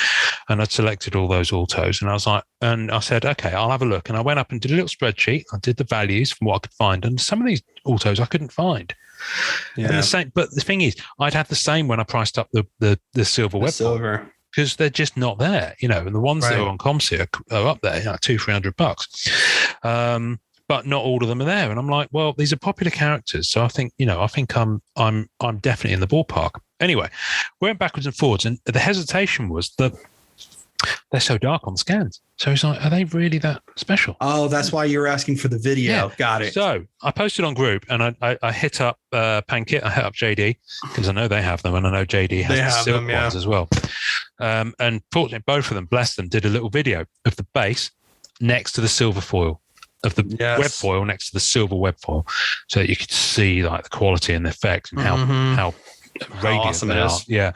And I'd selected all those autos and I was like, and I said, okay, I'll have a look. And I went up and did a little spreadsheet. I did the values from what I could find. And some of these autos I couldn't find. Yeah. And but the thing is, I'd had the same when I priced up the silver web silver, because they're just not there, and the ones that are on ComSci are up there, $200-300. But not all of them are there. And I'm like, well, these are popular characters. So I think I'm definitely in the ballpark. Anyway, we went backwards and forwards. And the hesitation was that they're so dark on scans. So he's like, are they really that special? Oh, that's why you were asking for the video. Yeah. Got it. So I posted on group and I hit up Pankit. I hit up JD because I know they have them. And I know JD has the silk ones as well. And fortunately, both of them, bless them, did a little video of the base next to the silver foil. Of the web foil next to the silver web foil, so that you could see like the quality and the effect and how radiant awesome they are. Yeah.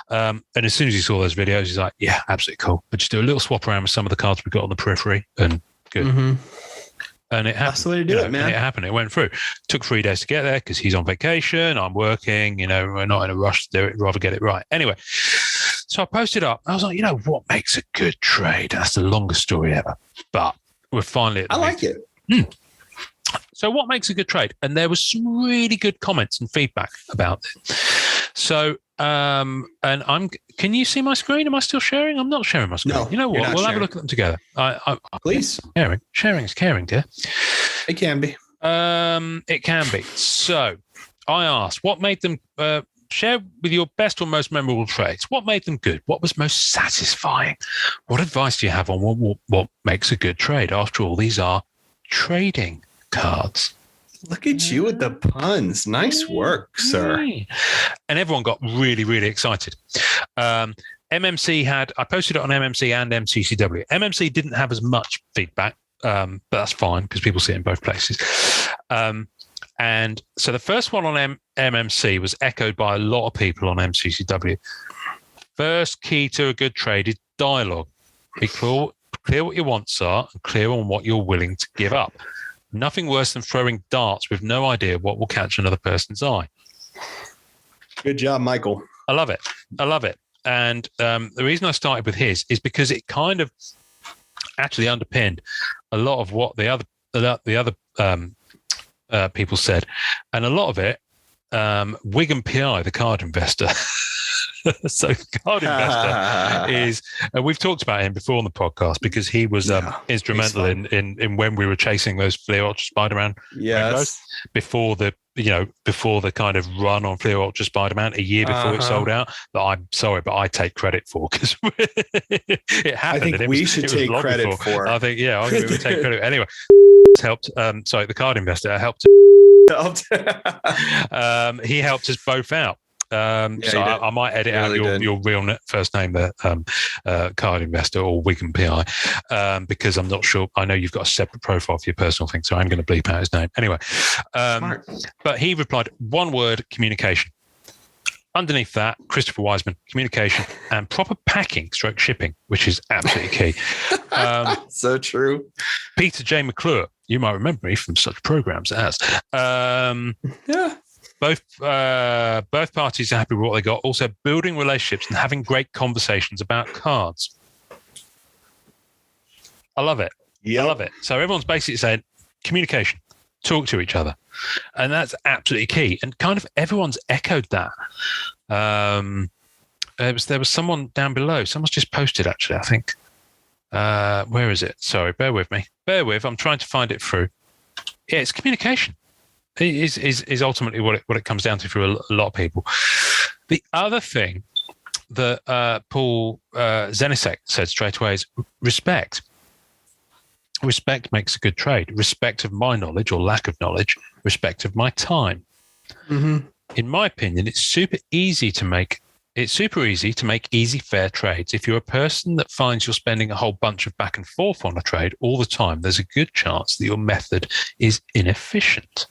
And as soon as he saw those videos, he's like, yeah, absolutely cool. But just do a little swap around with some of the cards we got on the periphery and good. And it happened. That's the way to do it, man. And it happened. It went through. Took 3 days to get there because he's on vacation. I'm working. We're not in a rush to do it. Rather get it right. Anyway, so I posted up. I was like, what makes a good trade? That's the longest story ever. But we're finally at the like it. So what makes a good trade? And there was some really good comments and feedback about it. So, and can you see my screen? Am I still sharing? I'm not sharing my screen. No, you know what? We'll sharing. have a look at them together. Please. Sharing is caring, dear. It can be. It can be. So I asked, what made them, share with your best or most memorable trades. What made them good? What was most satisfying? What advice do you have on what makes a good trade? After all, these are trading cards. Look at you with the puns. Nice work, sir. And everyone got really, really excited. MMC I posted it on MMC and MCCW. MMC didn't have as much feedback, but that's fine because people see it in both places. And so the first one on MMC was echoed by a lot of people on MCCW. First key to a good trade is dialogue. Be clear what your wants are and clear on what you're willing to give up. Nothing worse than throwing darts with no idea what will catch another person's eye. Good job, Michael. I love it. And the reason I started with his is because it kind of actually underpinned a lot of what the other people said, and a lot of it, Wigan PI, the card investor. So the card investor is, we've talked about him before on the podcast because he was instrumental in when we were chasing those Flea Ultra Spider-Man rainbows before the kind of run on Flea Ultra Spider-Man a year before it sold out. That I'm sorry, but I take credit for because it happened. I think we should take credit for. I think I'm going to take credit anyway. Helped. The card investor helped. He helped us both out. I might edit out your real first name there, card investor or Wigan PI, because I'm not sure. I know you've got a separate profile for your personal thing, so I'm going to bleep out his name anyway. But he replied, one word: communication. Underneath that, Christopher Wiseman, communication and proper packing / shipping, which is absolutely key. So true. Peter J. McClure, you might remember me from such programs as. Both parties are happy with what they got. Also, building relationships and having great conversations about cards. I love it. Yep. I love it. So everyone's basically saying communication, talk to each other, and that's absolutely key. And kind of everyone's echoed that. There was someone down below. Someone's just posted actually. I think. Where is it? Sorry, bear with me. I'm trying to find it through. Yeah, it's communication. Is ultimately what it comes down to for a lot of people. The other thing that Paul Zenisek said straight away is respect. Respect makes a good trade. Respect of my knowledge or lack of knowledge. Respect of my time. Mm-hmm. In my opinion, it's super easy to make easy, fair trades. If you're a person that finds you're spending a whole bunch of back and forth on a trade all the time, there's a good chance that your method is inefficient.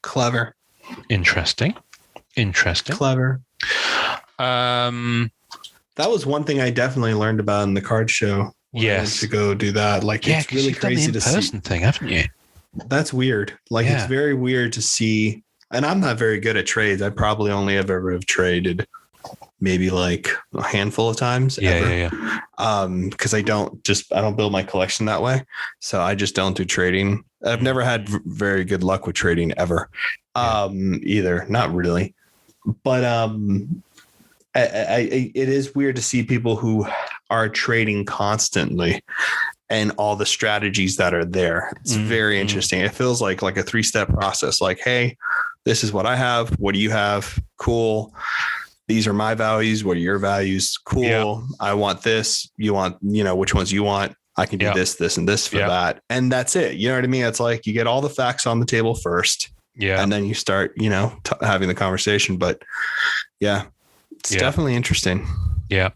Clever. Interesting. Clever. That was one thing I definitely learned about in the card show. Yes. To go do that. Like, it's really crazy to see. You've done the in-person thing, haven't you? That's weird. Like, it's very weird to see. And I'm not very good at trades. I probably only ever have traded maybe like a handful of times. Yeah. Because I don't build my collection that way. So I just don't do trading. I've never had very good luck with trading ever. Either. Not really. But it is weird to see people who are trading constantly and all the strategies that are there. It's very interesting. It feels like a 3-step process. Like, hey, this is what I have. What do you have? Cool. These are my values. What are your values? Cool. Yeah. I want this. You want, which ones you want. I can do this, and this for that. And that's it. You know what I mean? It's like you get all the facts on the table first. Yeah. And then you start, having the conversation. But yeah, it's definitely interesting. Yeah.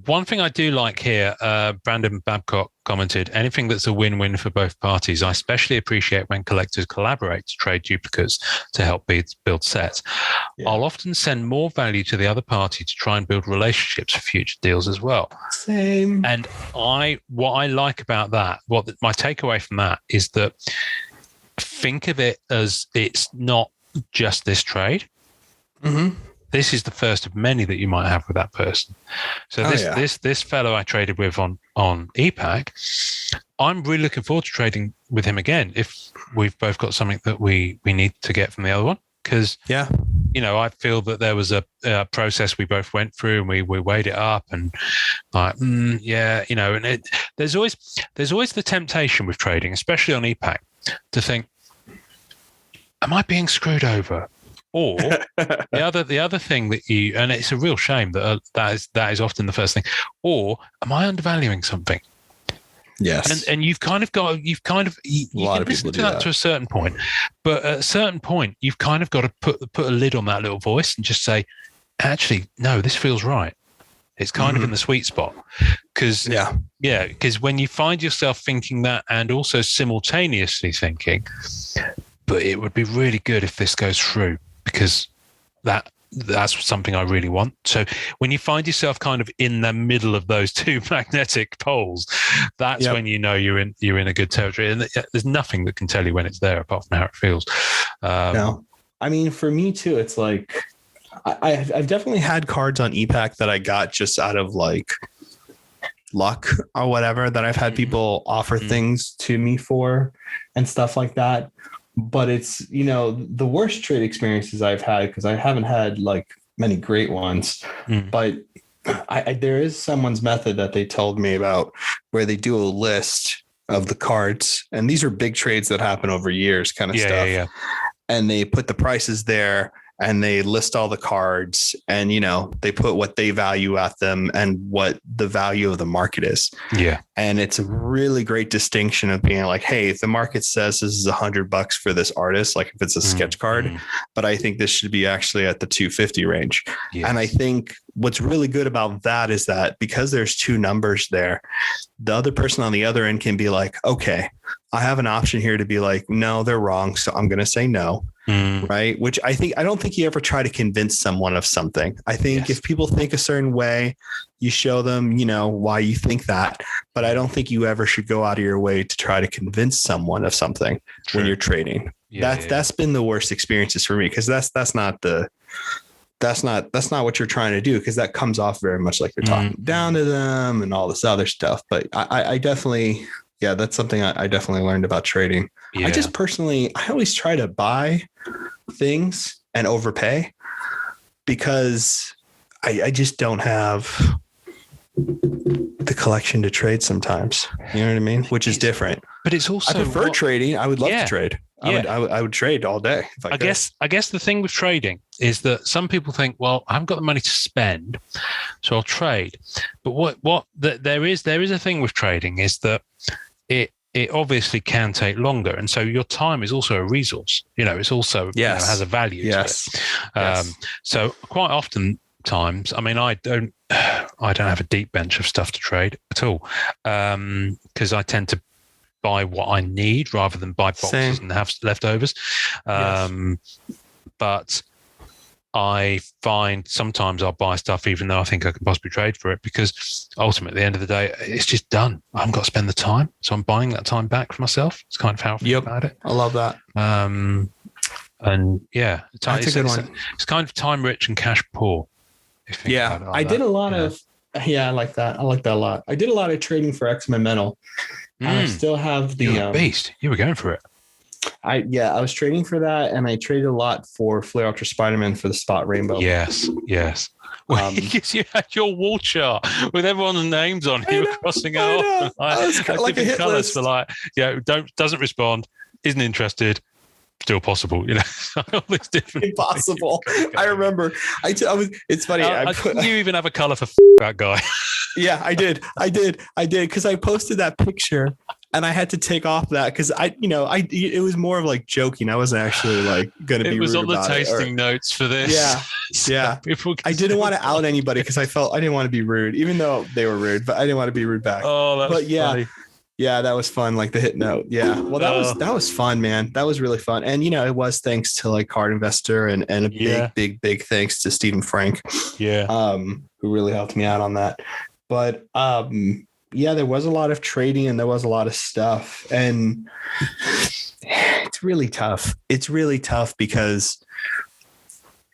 One thing I do like here, Brandon Babcock commented, anything that's a win-win for both parties. I especially appreciate when collectors collaborate to trade duplicates to help build sets. Yeah. I'll often send more value to the other party to try and build relationships for future deals as well. Same. And what I like about that, my takeaway from that is that think of it as it's not just this trade. Mm-hmm. This is the first of many that you might have with that person. So this fellow I traded with on EPAC, I'm really looking forward to trading with him again if we've both got something that we need to get from the other one. Because I feel that there was a process we both went through and we weighed it up and like and there's always the temptation with trading, especially on EPAC, to think, am I being screwed over? Or the other thing that and it's a real shame that is often the first thing. Or am I undervaluing something? Yes. And you can listen to that to a certain point, but at a certain point you've kind of got to put a lid on that little voice and just say, actually, no, this feels right. It's kind of in the sweet spot. Because when you find yourself thinking that and also simultaneously thinking, but it would be really good if this goes through, because that's something I really want. So when you find yourself kind of in the middle of those two magnetic poles, that's when you know you're in a good territory. And there's nothing that can tell you when it's there apart from how it feels. No, I mean, for me too, it's like I've definitely had cards on EPAC that I got just out of like luck or whatever, that I've had people offer things to me for and stuff like that. But it's, you know, the worst trade experiences I've had, because I haven't had like many great ones, but there is someone's method that they told me about where they do a list of the cards, and these are big trades that happen over years kind of stuff. Yeah. And they put the prices there, and they list all the cards, and, you know, they put what they value at them and what the value of the market is. Yeah. And it's a really great distinction of being like, hey, if the market says this is $100 for this artist, like if it's a sketch card, but I think this should be actually at the 250 range. Yes. And I think what's really good about that is that because there's two numbers there, the other person on the other end can be like, okay, I have an option here to be like, no, they're wrong, so I'm going to say no. Right. Which I don't think you ever try to convince someone of something. I think if people think a certain way, you show them, you know, why you think that. But I don't think you ever should go out of your way to try to convince someone of something when you're trading. That's been the worst experiences for me, because that's not what you're trying to do, because that comes off very much like you're talking down to them and all this other stuff. But I definitely, that's something I definitely learned about trading. Yeah. I just personally, I always try to buy things and overpay, because I just don't have the collection to trade sometimes. You know what I mean? Which is different. But it's also, I prefer trading. I would love to trade. I would trade all day. If I guess the thing with trading is that some people think, well, I haven't got the money to spend, so I'll trade. But there is a thing with trading is that it obviously can take longer. And so your time is also a resource, you know, it's also, has a value. Yes. To it. So quite often times, I mean, I don't have a deep bench of stuff to trade at all. Cause I tend to buy what I need rather than buy boxes and have leftovers. But I find sometimes I'll buy stuff even though I think I can possibly trade for it, because ultimately at the end of the day, it's just done. I haven't got to spend the time. So I'm buying that time back for myself. It's kind of how I feel about it. I love that. And that's a good one. It's kind of time rich and cash poor. I did a lot of, I like that. I like that a lot. I did a lot of trading for X-Men Mental. I still have the You're a beast. You were going for it. I was trading for that, and I traded a lot for Flare Ultra Spider-Man for the Spot Rainbow. Yes. Well, because you had your wall chart with everyone's names on, you were crossing it off. Like different colors for doesn't respond, isn't interested, still possible, you know. All these different impossible. I remember. It's funny. You even have a color for that guy. Yeah, I did because I posted that picture. And I had to take off that because it was more of like joking. I wasn't actually like going to be rude. It was on the tasting notes for this. Yeah. I didn't want to out anybody because I didn't want to be rude, even though they were rude, but I didn't want to be rude back. Oh, that's funny. Yeah, that was fun. Like the hit note. Yeah. Well, that was fun, man. That was really fun. And, it was thanks to like Card Investor and a big thanks to Stephen Frank. Yeah. Who really helped me out on that. But, there was a lot of trading and there was a lot of stuff, and it's really tough. It's really tough because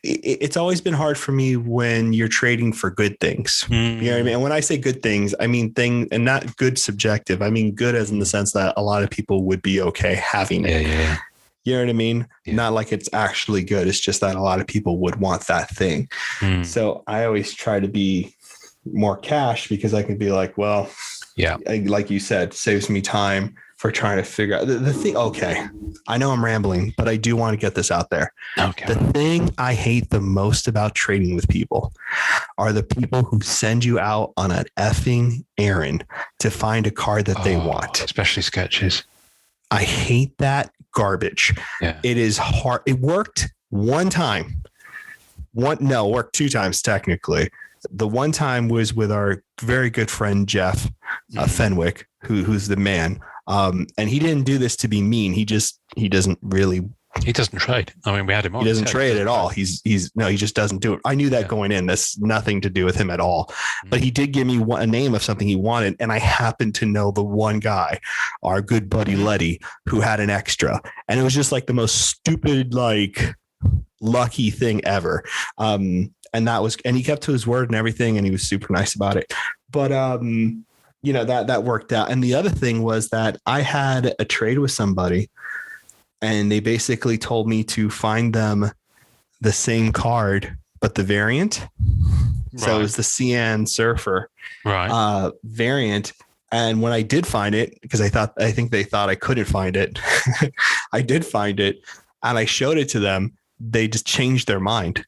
it's always been hard for me when you're trading for good things. You know what I mean? And when I say good things, I mean and not good subjective. I mean good as in the sense that a lot of people would be okay having it. Yeah. You know what I mean? Yeah. Not like it's actually good. It's just that a lot of people would want that thing. So I always try to be more cash because I can be like, well, like you said, saves me time for trying to figure out the thing. Okay. I know I'm rambling, but I do want to get this out there. Okay. The thing I hate the most about trading with people are the people who send you out on an effing errand to find a card that they want. Especially sketches. I hate that garbage. Yeah. It is hard. It worked one time. Worked two times technically. The one time was with our very good friend, Jeff Fenwick, who's the man. And he didn't do this to be mean. He doesn't really He doesn't trade. I mean, we had him on. He doesn't trade at all. Trade. He just doesn't do it. I knew that going in. That's nothing to do with him at all. But he did give me a name of something he wanted, and I happened to know the one guy, our good buddy Letty, who had an extra, and it was just like the most stupid, like lucky thing ever. And he kept to his word and everything, and he was super nice about it. But that worked out. And the other thing was that I had a trade with somebody, and they basically told me to find them the same card, but the variant. Right. So it was the Cyan Surfer variant. And when I did find it, because I think they thought I couldn't find it, I did find it, and I showed it to them. They just changed their mind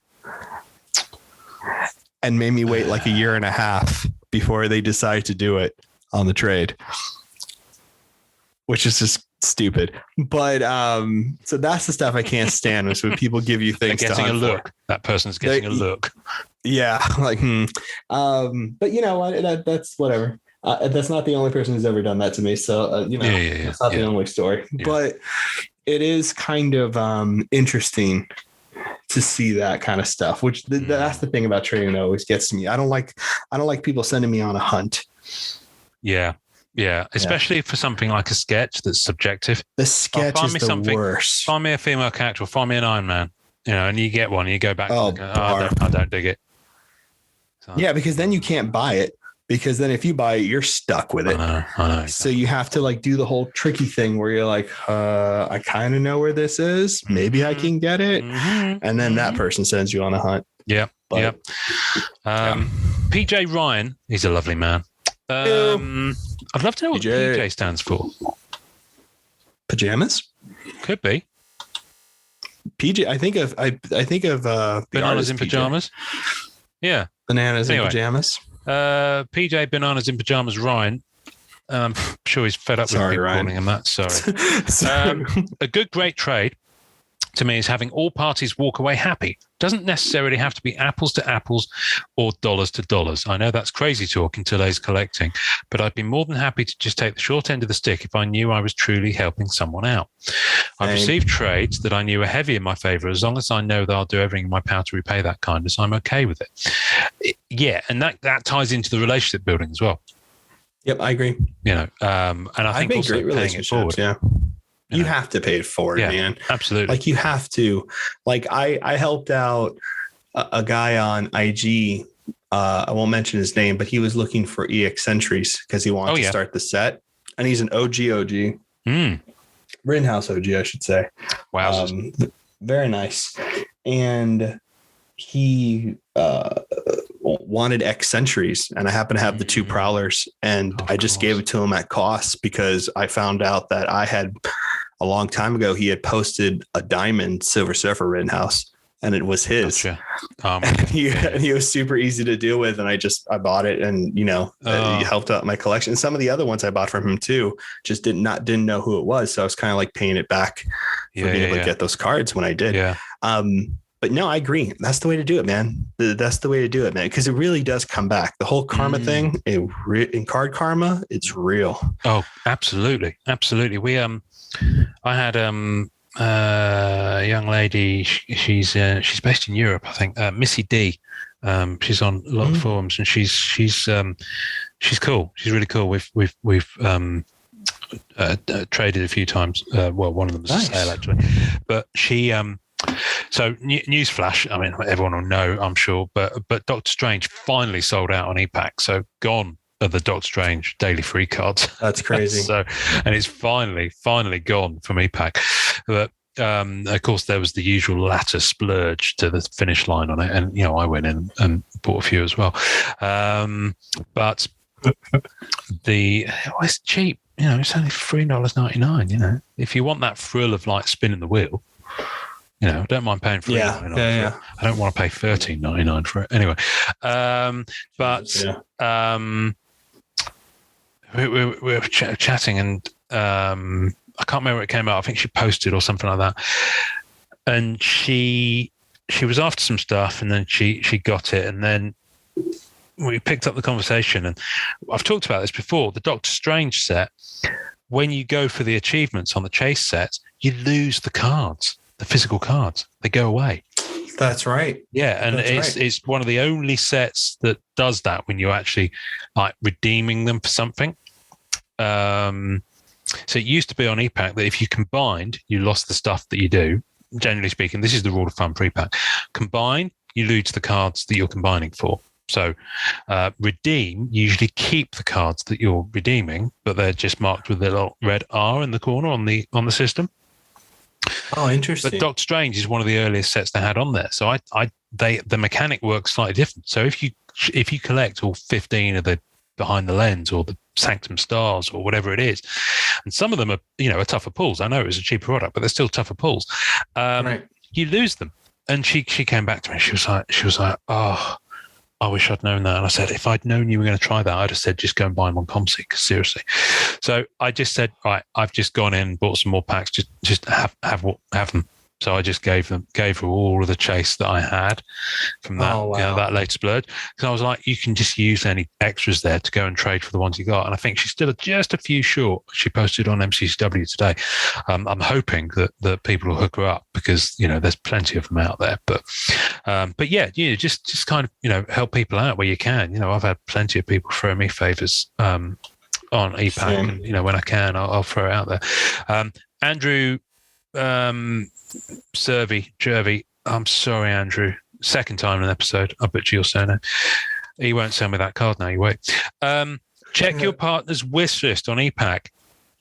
and made me wait like a year and a half before they decided to do it on the trade, which is just stupid. But so that's the stuff I can't stand, is when people give you things. They're getting a look. That person's getting a look. Yeah, like but you know what? That's whatever. That's not the only person who's ever done that to me. So it's not the only story. Yeah. But it is kind of interesting to see that kind of stuff. Which that's the thing about trading that always gets to me. I don't like people sending me on a hunt. Yeah. Yeah, especially for something like a sketch that's subjective. The sketch is the worst. Find me a female character, or find me an Iron Man, and you get one, and you go back. I don't dig it. So, yeah, because then you can't buy it. Because then if you buy it, you're stuck with it. I know. So you have to like do the whole tricky thing where you're like, I kind of know where this is. Maybe I can get it. And then that person sends you on a hunt. Yeah. PJ Ryan, he's a lovely man. I'd love to know what PJ stands for. Pajamas? Could be. PJ. I think of Bananas in Pajamas. Yeah. Bananas in Pajamas. PJ Bananas in Pajamas Ryan. I'm sure he's fed up with people calling him that. Sorry. A great trade to me is having all parties walk away happy. Doesn't necessarily have to be apples to apples or dollars to dollars. I know that's crazy talk in today's collecting, but I'd be more than happy to just take the short end of the stick if I knew I was truly helping someone out. I've received trades that I knew were heavy in my favor. As long as I know that I'll do everything in my power to repay that kindness, I'm okay with it. Yeah, and that ties into the relationship building as well. Yep, I agree. And I think also great relationships, paying it forward. Yeah. You have to pay it forward, man. Absolutely. Like you have to. Like I helped out a guy on IG. I won't mention his name, but he was looking for EX Sentries because he wanted to start the set, and he's an OG. Rittenhouse OG, I should say. Wow. Very nice. And he wanted X Sentries, and I happen to have the 2 Prowlers, and I just gave it to him at cost because I found out that I had a long time ago, he had posted a diamond Silver Surfer Rittenhouse, and it was his. Gotcha. He was super easy to deal with, and I bought it, and he helped out my collection. And some of the other ones I bought from him too, just didn't know who it was, so I was kind of like paying it back for being able to get those cards when I did. Yeah. But no, I agree. That's the way to do it, man. That's the way to do it, man. Because it really does come back. The whole karma thing, in card karma, it's real. Oh, absolutely, absolutely. I had a young lady. She's based in Europe, I think. Missy D. She's on a lot of forums, and she's cool. She's really cool. We've traded a few times. Well, one of them was a sale actually, but she. So newsflash, I mean, everyone will know, I'm sure, but Doctor Strange finally sold out on EPAC. So gone are the Doctor Strange daily free cards. That's crazy. And it's finally gone from EPAC. But of course, there was the usual latter splurge to the finish line on it, and I went in and bought a few as well. But it's cheap. It's only $3.99. If you want that thrill of like spinning the wheel. I don't mind paying $3.99 for it. I don't want to pay $13.99 for it. Anyway, we were chatting, and I can't remember where it came out. I think she posted or something like that. And she was after some stuff, and then she got it, and then we picked up the conversation. And I've talked about this before. The Doctor Strange set, when you go for the achievements on the chase set, you lose the cards. the physical cards. They go away. That's right. Yeah, and it's one of the only sets that does that when you're actually like redeeming them for something. So it used to be on EPAC that if you combined, you lost the stuff that you do. Generally speaking, this is the rule of thumb pre-pack. Combine, you lose the cards that you're combining for. So redeem, you usually keep the cards that you're redeeming, but they're just marked with a little red R in the corner on the system. Oh, interesting. But Doctor Strange is one of the earliest sets they had on there. So the mechanic works slightly different. So if you collect all 15 of the Behind the Lens or the Sanctum Stars or whatever it is, and some of them are are tougher pulls. I know it was a cheaper product, but they're still tougher pulls. Right. You lose them. And she came back to me. She was like, oh, I wish I'd known that. And I said, if I'd known you were going to try that, I'd have said, just go and buy them on ComSeek, seriously. So I just said, right, I've just gone in and bought some more packs. Just have them. So I just gave her all of the chase that I had from that, that latest splurge. Because I was like, you can just use any extras there to go and trade for the ones you got. And I think she's still just a few short. She posted on MCCW today. I'm hoping that people will hook her up because there's plenty of them out there. But yeah, just kind of help people out where you can. I've had plenty of people throw me favors on EPAC, and when I can, I'll throw it out there. Andrew. Jervy. I'm sorry, Andrew. Second time in an episode. I butcher your surname. He won't send me that card now. You wait. Check your partner's wish list on EPAC.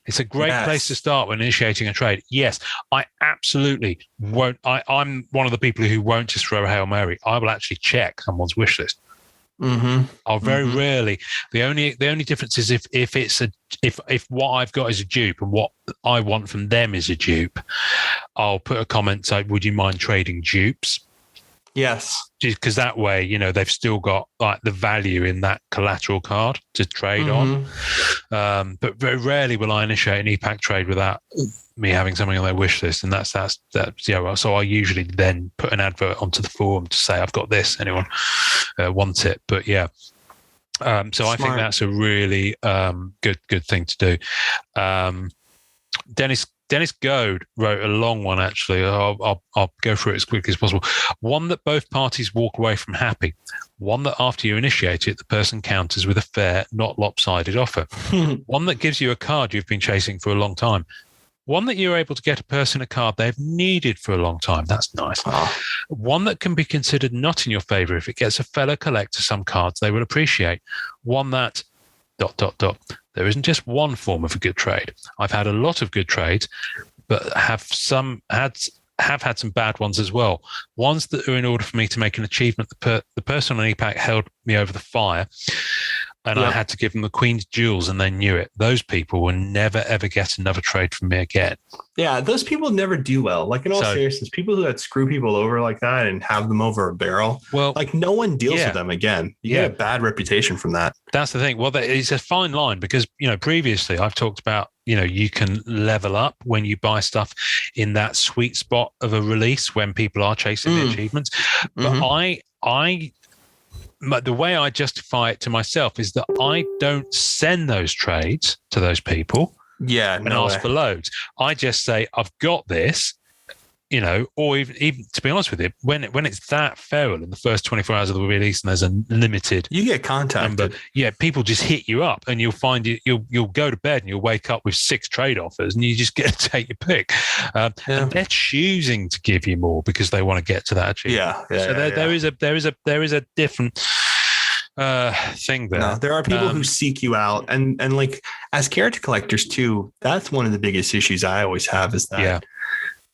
It's a great place to start when initiating a trade. Yes, I absolutely won't. I'm one of the people who won't just throw a Hail Mary. I will actually check someone's wish list. Mm-hmm. I'll very rarely. The only difference is if what I've got is a dupe and what I want from them is a dupe, I'll put a comment saying, "Would you mind trading dupes?" Yes, because that way they've still got like the value in that collateral card to trade on. But very rarely will I initiate an EPAC trade without me having something on their wish list, and that's so I usually then put an advert onto the forum to say I've got this, anyone wants it. But yeah, so Smart. I think that's a really good thing to do. Dennis Goad wrote a long one, actually. I'll go through it as quickly as possible. One that both parties walk away from happy. One that after you initiate it, the person counters with a fair, not lopsided offer. One that gives you a card you've been chasing for a long time. One that you're able to get a person a card they've needed for a long time. That's nice. One that can be considered not in your favor if it gets a fellow collector some cards they will appreciate. One that ... There isn't just one form of a good trade. I've had a lot of good trades, but have had some bad ones as well. Ones that are in order for me to make an achievement. The person on EPAC held me over the fire, and I had to give them the Queen's Jewels, and they knew it. Those people will never, ever get another trade from me again. Yeah, those people never do well. Like, in all seriousness, people who that screw people over like that and have them over a barrel, like, no one deals with them again. You get a bad reputation from that. That's the thing. Well, it's a fine line because, previously I've talked about, you can level up when you buy stuff in that sweet spot of a release when people are chasing the achievements. But the way I justify it to myself is that I don't send those trades to those people and ask for loads. I just say, I've got this, or even to be honest with you, when it's that feral in the first 24 hours of the release and there's a limited, you get contacted. People just hit you up and you'll find you'll go to bed and you'll wake up with 6 trade offers and you just get to take your pick. And they're choosing to give you more because they want to get to that achievement. There is a different thing there. No, there are people who seek you out, and like as character collectors too. That's one of the biggest issues I always have is that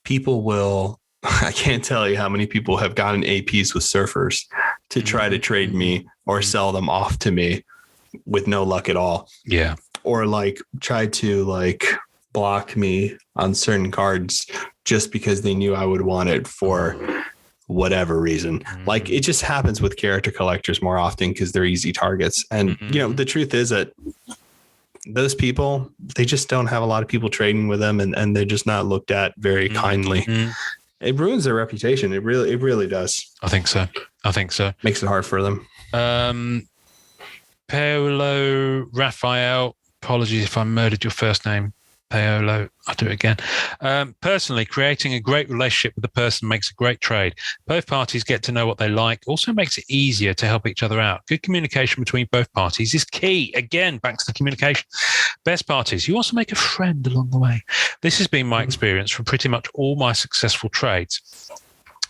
people will. I can't tell you how many people have gotten APs with surfers to try to trade me or sell them off to me with no luck at all. Yeah, or like try to like block me on certain cards just because they knew I would want it for whatever reason. Like, it just happens with character collectors more often because they're easy targets. And the truth is that those people, they just don't have a lot of people trading with them, and they're just not looked at very kindly. It ruins their reputation. It really does. I think so. Makes it hard for them. Paolo Raphael, apologies if I murdered your first name, Paolo, I'll do it again. Personally, creating a great relationship with the person makes a great trade. Both parties get to know what they like. Also makes it easier to help each other out. Good communication between both parties is key. Again, back to the communication. Best parties. You also make a friend along the way. This has been my experience from pretty much all my successful trades,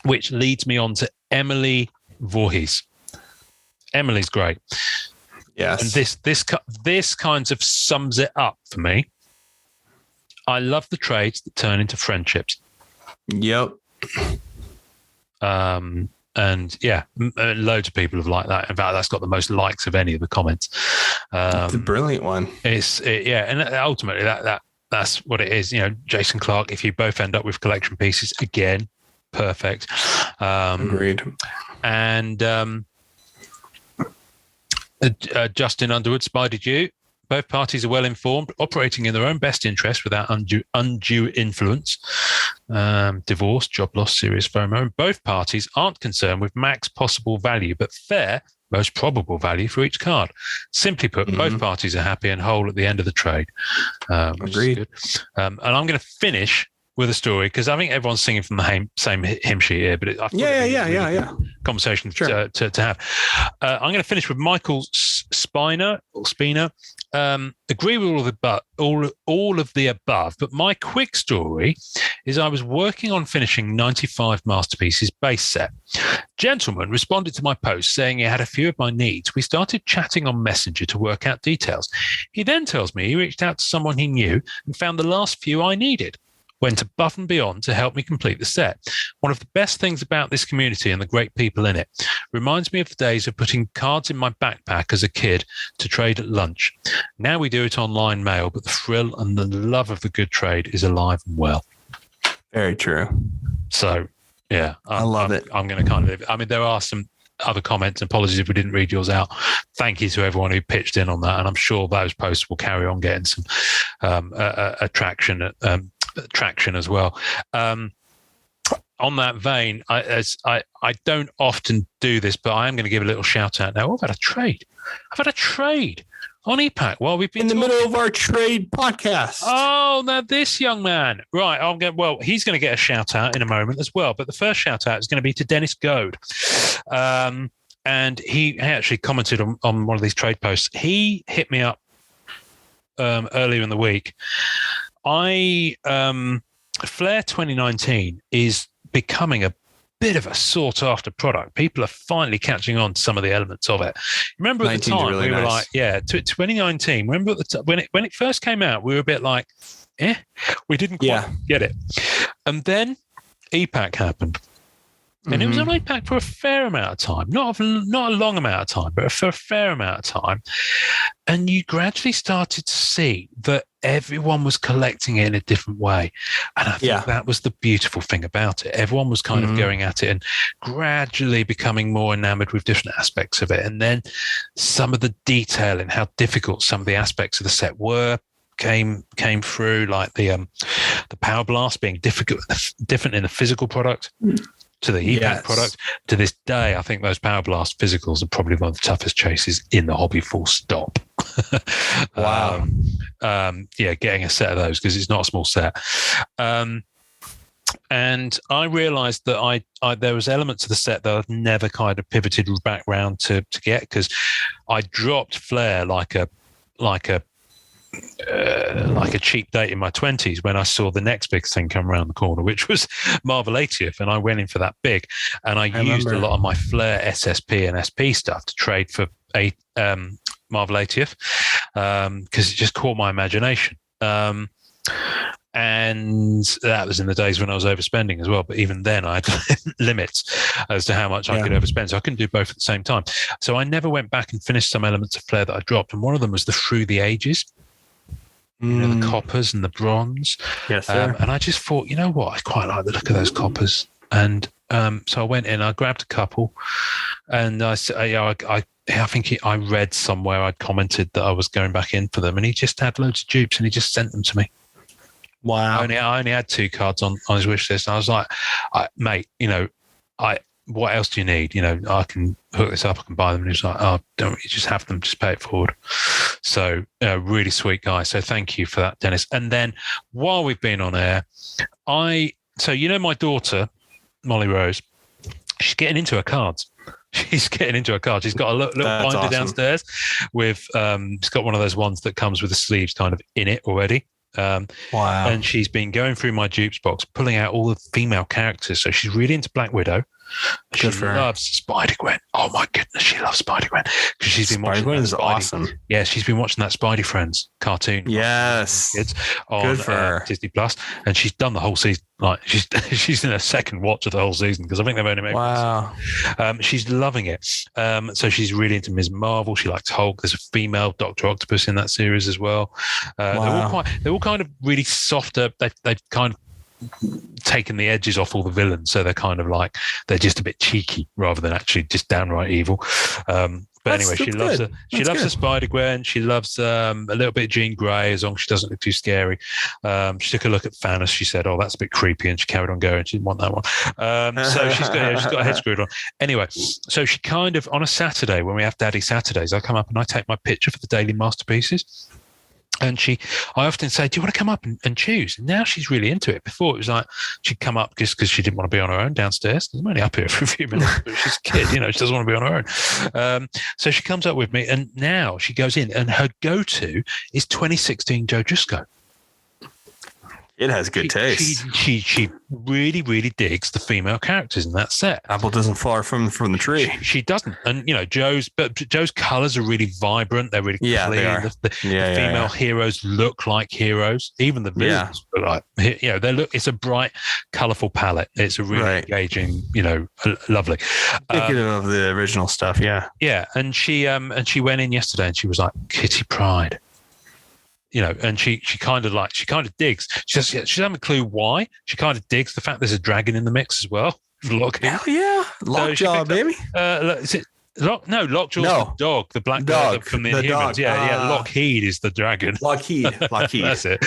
which leads me on to Emily Voorhees. Emily's great. Yes. And this kind of sums it up for me. I love the trades that turn into friendships. Yep. And yeah, loads of people have liked that. In fact, that's got the most likes of any of the comments. It's a brilliant one. And ultimately that's what it is. You know, Jason Clark, if you both end up with collection pieces, again, perfect. Agreed. And Justin Underwood, Spidered You. Both parties are well informed, operating in their own best interest without undue influence. Divorce, job loss, serious FOMO. And both parties aren't concerned with max possible value, but fair, most probable value for each card. Simply put, both parties are happy and whole at the end of the trade. Agreed. And I'm going to finish with a story because I think everyone's singing from the same hymn sheet here, but I thought conversation to have. I'm going to finish with Michael Spina. Agree with all of the above, but my quick story is I was working on finishing 95 Masterpieces base set. Gentleman responded to my post saying he had a few of my needs. We started chatting on Messenger to work out details. He then tells me he reached out to someone he knew and found the last few I needed. Went above and beyond to help me complete the set. One of the best things about this community and the great people in it reminds me of the days of putting cards in my backpack as a kid to trade at lunch. Now we do it online mail, but the thrill and the love of the good trade is alive and well. Very true. So, yeah. I love it. I'm going to kind of, I mean, there are some other comments. Apologies if we didn't read yours out. Thank you to everyone who pitched in on that. And I'm sure those posts will carry on getting some traction as well. On that vein, I don't often do this, but I am going to give a little shout out now. I've had a trade on EPAC while we've been in the middle of our trade podcast. Oh, now this young man, right? He's going to get a shout out in a moment as well. But the first shout out is going to be to Dennis Goad. And he actually commented on one of these trade posts. He hit me up earlier in the week. Flair 2019 is becoming a bit of a sought after product. People are finally catching on to some of the elements of it. Remember at the time really we were like, 2019. Remember at the time when it first came out, we were a bit like, we didn't quite get it. And then EPAC happened. And it was on EPAC for a fair amount of time, not a long amount of time, but for a fair amount of time. And you gradually started to see that everyone was collecting it in a different way. And I think that was the beautiful thing about it. Everyone was kind of going at it and gradually becoming more enamored with different aspects of it. And then some of the detail and how difficult some of the aspects of the set were came through, like the Power Blast being different in the physical product. To the EPAC product. To this day, I think those Power Blast physicals are probably one of the toughest chases in the hobby, full stop. Wow. Getting a set of those because it's not a small set. And I realized that I there was elements of the set that I'd never kind of pivoted back round to get, because I dropped Flair like a cheap date in my 20s when I saw the next big thing come around the corner, which was Marvel 80th, and I went in for that big. And I used a lot of my Flair SSP and SP stuff to trade for Marvel 80th because it just caught my imagination. And that was in the days when I was overspending as well. But even then, I had limits as to how much I could overspend. So I couldn't do both at the same time. So I never went back and finished some elements of Flair that I dropped. And one of them was the Through the Ages. The coppers and the bronze. Yes, sir. And I just thought, you know what? I quite like the look of those coppers. And so I went in, I grabbed a couple, and I think I read somewhere I'd commented that I was going back in for them, and he just had loads of dupes and he just sent them to me. Wow. I only had 2 cards on his wish list. And I was like, mate, what else do you need? I can hook this up, I can buy them. And he was like, oh, don't you just have them, just pay it forward. So really sweet guy. So thank you for that, Dennis. And then while we've been on air, so you know my daughter, Molly Rose, she's getting into her cards. She's getting into her cards. She's got a little binder downstairs with, she's got one of those ones that comes with the sleeves kind of in it already. Wow. And she's been going through my dupes box, pulling out all the female characters. So she's really into Black Widow. She loves Spider-Gwen. Oh my goodness, she loves Spider-Gwen because she's been watching. Spider-Gwen is awesome. Yeah, she's been watching that Spidey Friends cartoon. Yes, kids on Disney Plus, and she's done the whole season. Like she's in her second watch of the whole season because I think they've only made one season. She's loving it. So she's really into Ms. Marvel. She likes Hulk. There's a female Dr. Octopus in that series as well. They're all kind of really softer. They've kind of taken the edges off all the villains, so they're kind of like they're just a bit cheeky rather than actually just downright evil. But anyway, she loves her. She loves the Spider-Gwen. She loves a little bit of Jean Grey as long as she doesn't look too scary. She took a look at Thanos. She said, "Oh, that's a bit creepy," and she carried on going. She didn't want that one. So she's got her head screwed on. Anyway, so she kind of on a Saturday when we have Daddy Saturdays, I come up and I take my picture for the Daily Masterpieces. And I often say, "Do you want to come up and choose?" And now she's really into it. Before it was like she'd come up just because she didn't want to be on her own downstairs. I'm only up here for a few minutes, but she's a kid, she doesn't want to be on her own. So she comes up with me, and now she goes in, and her go-to is 2016 Joe Jusko. It has good taste. She really, really digs the female characters in that set. Apple doesn't fall from the tree. She doesn't. And, Joe's colors are really vibrant. They're really clean. They are. The female heroes look like heroes. Even the villains look like, it's a bright, colorful palette. It's a really engaging, lovely. Indicative of the original stuff. Yeah. Yeah. And she went in yesterday and she was like, Kitty Pryde. And she kind of digs. She doesn't have a clue why. She kind of digs the fact there's a dragon in the mix as well. Lockheed. Hell yeah. Lockjaw, baby. Is it Lockjaw's the dog, the black dog from the Inhumans. Lockheed is the dragon. Lockheed. That's it.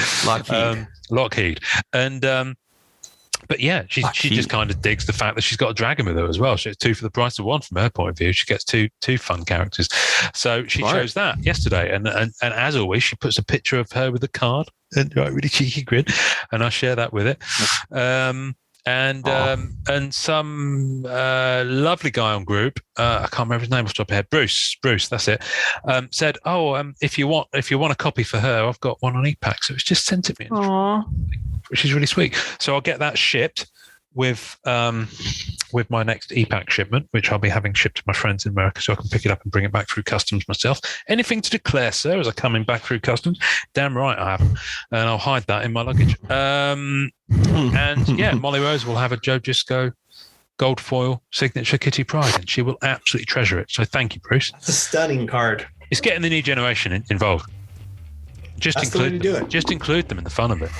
Lockheed. And but yeah, she just kind of digs the fact that she's got a dragon with her as well. She has two for the price of one from her point of view. She gets two fun characters. So she chose that yesterday. And as always, she puts a picture of her with a card and really cheeky grin. And I share that with it. And some lovely guy on group, I can't remember his name off the top of my head, Bruce, that's it, said, if you want a copy for her, I've got one on e-pack. So it's just sent it me. Which is really sweet. So I'll get that shipped with my next e-pack shipment, which I'll be having shipped to my friends in America, so I can pick it up and bring it back through customs myself. Anything to declare, sir, as I come in back through customs? Damn right I haven't, and I'll hide that in my luggage. And yeah, Molly Rose will have a Joe Jusko gold foil signature Kitty Pryde, and she will absolutely treasure it. So thank you, Bruce. That's a stunning card. It's getting the new generation involved. Just include them in the fun of it.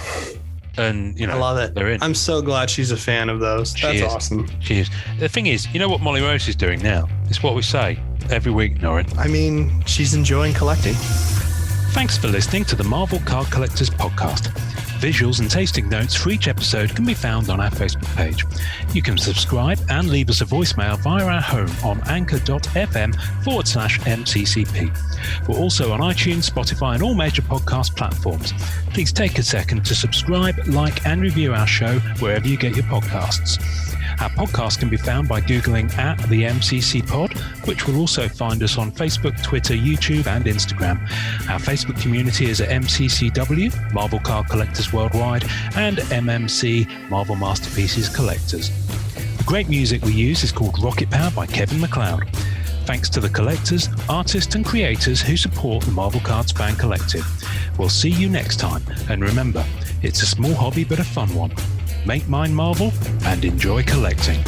And I love it. They're in. I'm so glad she's a fan of those. That's awesome. She is. The thing is, what Molly Rose is doing now? It's what we say every week, Norrin. I mean, she's enjoying collecting. Thanks for listening to the Marvel Card Collectors podcast. Visuals and tasting notes for each episode can be found on our Facebook page. You can subscribe and leave us a voicemail via our home on anchor.fm/MCCP. We're also on iTunes, Spotify, and all major podcast platforms. Please take a second to subscribe, like, and review our show wherever you get your podcasts. Our podcast can be found by Googling at the MCC Pod, which will also find us on Facebook, Twitter, YouTube, and Instagram. Our Facebook community is at MCCW, Marvel Card Collectors Worldwide, and MMC, Marvel Masterpieces Collectors. The great music we use is called Rocket Power by Kevin MacLeod. Thanks to the collectors, artists, and creators who support the Marvel Cards Fan Collective. We'll see you next time, and remember, it's a small hobby but a fun one. Make mine Marvel and enjoy collecting.